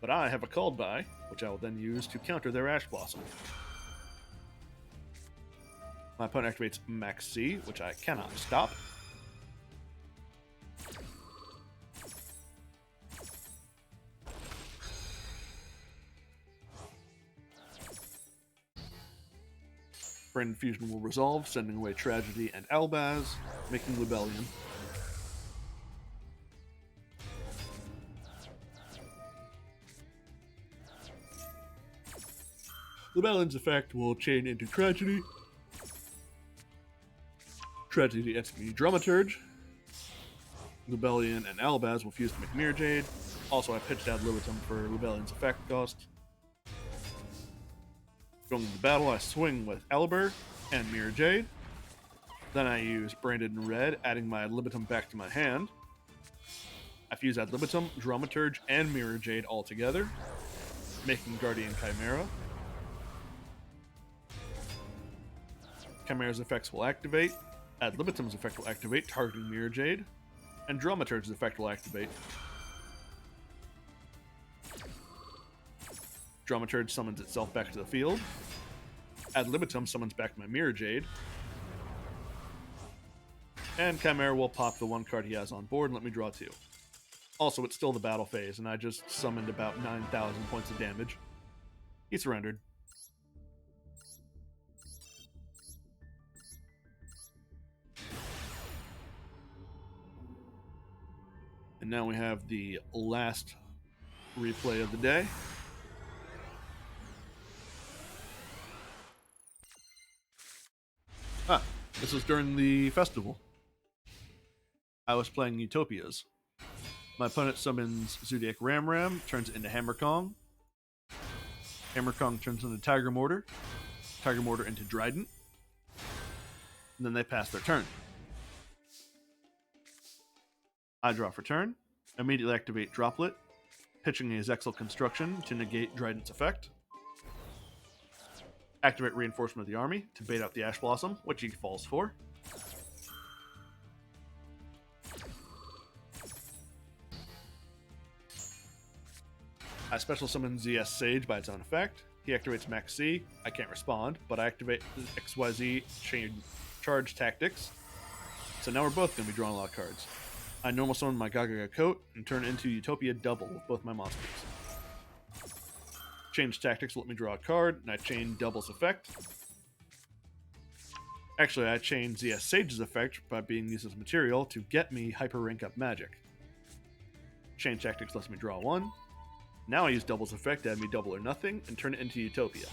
but I have a Called By, which I will then use to counter their Ash Blossom. My opponent activates Max C, which I cannot stop. Branded Fusion will resolve, sending away Tragedy and Albaz, making Lubellion. Lubellion's effect will chain into Tragedy. Tragedy ends me Dramaturge. Lubellion and Albaz will fuse to make Mirror Jade. Also, I pitched out Libitum for Lubellion's effect cost. Going into battle, I swing with Elber and Mirror Jade. Then I use Branded in Red, adding my Libitum back to my hand. I fuse out Libitum, Dramaturge, and Mirror Jade all together, making Guardian Chimera. Chimera's effects will activate. Ad Libitum's effect will activate, targeting Mirror Jade. And Dramaturge's effect will activate. Dramaturge summons itself back to the field. Ad Libitum summons back my Mirror Jade. And Chimera will pop the one card he has on board and let me draw 2. Also, it's still the battle phase, and I just summoned about 9,000 points of damage. He surrendered. And now we have the last replay of the day. This was during the festival. I was playing Utopias. My opponent summons Zodiac Ram, turns it into Hammer Kong. Hammer Kong turns into Tiger Mortar into Dryden. And then they pass their turn. I draw for turn, immediately activate Droplet, pitching a Zexal Construction to negate Dryden's effect. Activate Reinforcement of the Army to bait out the Ash Blossom, which he falls for. I special summon ZS Sage by its own effect. He activates Max C. I can't respond, but I activate XYZ Chain Charge Tactics. So now we're both going to be drawing a lot of cards. I normal summon my Gagaga Coat and turn it into Utopia Double with both my monsters. Change Tactics will let me draw a card, and I chain Double's effect. Actually, I chain ZS Sage's effect by being used as material to get me Hyper Rank Up Magic. Change Tactics lets me draw 1. Now I use Double's effect to add me Double or Nothing, and turn it into Utopia.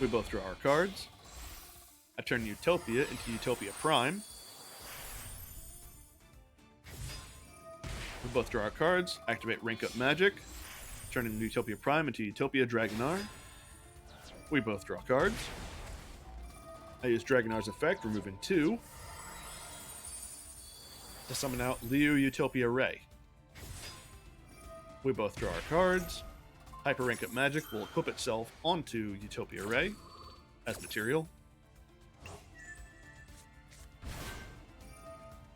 We both draw our cards. I turn Utopia into Utopia Prime. We both draw our cards, activate Rank Up Magic, turning Utopia Prime into Utopia Dragonar. We both draw cards. I use Dragonar's effect, removing 2, to summon out Leo Utopia Ray. We both draw our cards. Hyper Rank Up Magic will equip itself onto Utopia Ray as material.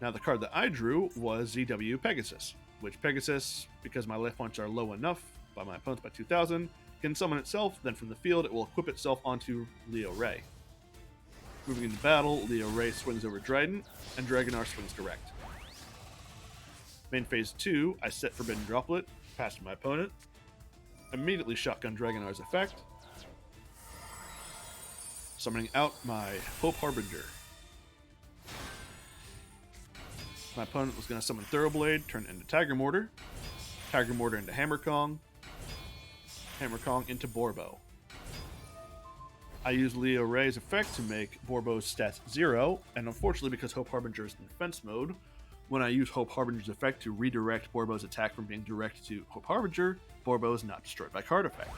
Now the card that I drew was ZW Pegasus, which Pegasus, because my life points are low enough by my opponents by 2,000, can summon itself, then from the field it will equip itself onto Leo Ray. Moving into battle, Leo Ray swings over Dryden, and Dragonar swings direct. Main phase 2, I set Forbidden Droplet, pass to my opponent, immediately shotgun Dragonar's effect, summoning out my Hope Harbinger. My opponent was going to summon Thoroughblade, turn it into Tiger Mortar into Hammer Kong into Borbo. I use Leo Ray's effect to make Borbo's stats 0, and unfortunately because Hope Harbinger is in defense mode, when I use Hope Harbinger's effect to redirect Borbo's attack from being directed to Hope Harbinger, Borbo is not destroyed by card effect.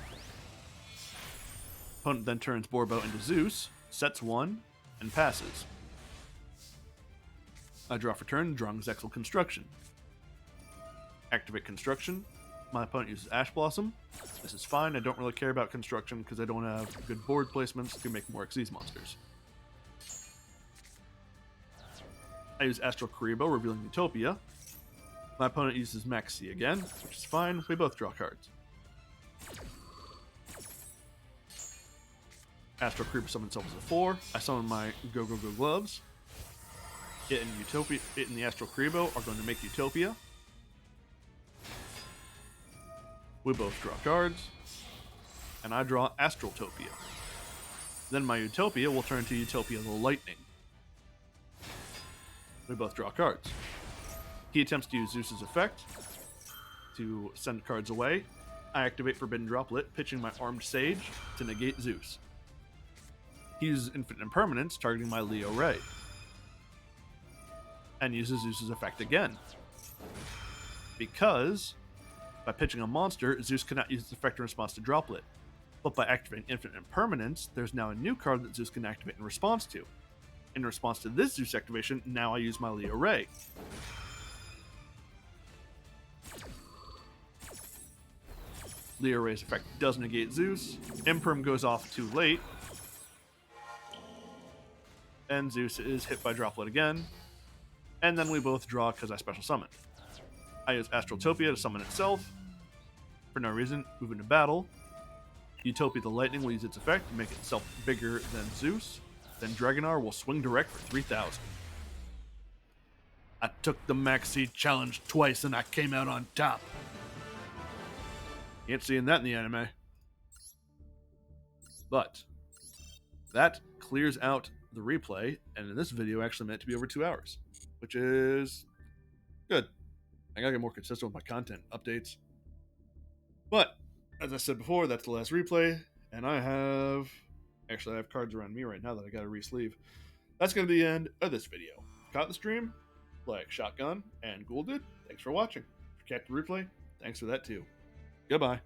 Opponent then turns Borbo into Zeus, sets 1, and passes. I draw for turn, drawing Zexal Construction. Activate Construction. My opponent uses Ash Blossom. This is fine, I don't really care about Construction because I don't have good board placements to make more Xyz monsters. I use Astral Karibo, revealing Utopia. My opponent uses Max C again, which is fine, we both draw cards. Astral Karibo summons itself as a 4. I summon my Go Go Go Gloves. It and the Astral Karibo are going to make Utopia. We both draw cards, and I draw Astraltopia. Then my Utopia will turn to Utopia the Lightning. We both draw cards. He attempts to use Zeus's effect to send cards away. I activate Forbidden Droplet, pitching my Armed Sage to negate Zeus. He uses Infinite Impermanence, targeting my Leo Ray, and uses Zeus's effect again. Because, by pitching a monster, Zeus cannot use its effect in response to Droplet. But by activating Infinite Impermanence, there's now a new card that Zeus can activate in response to. In response to this Zeus activation, now I use my Leo Ray. Leo Ray's effect does negate Zeus. Imperm goes off too late. And Zeus is hit by Droplet again. And then we both draw because I special summon. I use Astraltopia to summon itself. For no reason, move into battle. Utopia the Lightning will use its effect to make itself bigger than Zeus. Then Dragonar will swing direct for 3,000. I took the Maxi challenge twice and I came out on top. You ain't seeing that in the anime. But that clears out the replay, and in this video actually meant to be over 2 hours, which is good. I gotta get more consistent with my content updates. But as I said before, that's the last replay, and I have cards around me right now that I gotta re-sleeve. That's gonna be the end of this video. Caught the stream, like Shotgun and Ghoul did. Thanks for watching. If you catch the replay, thanks for that too. Goodbye.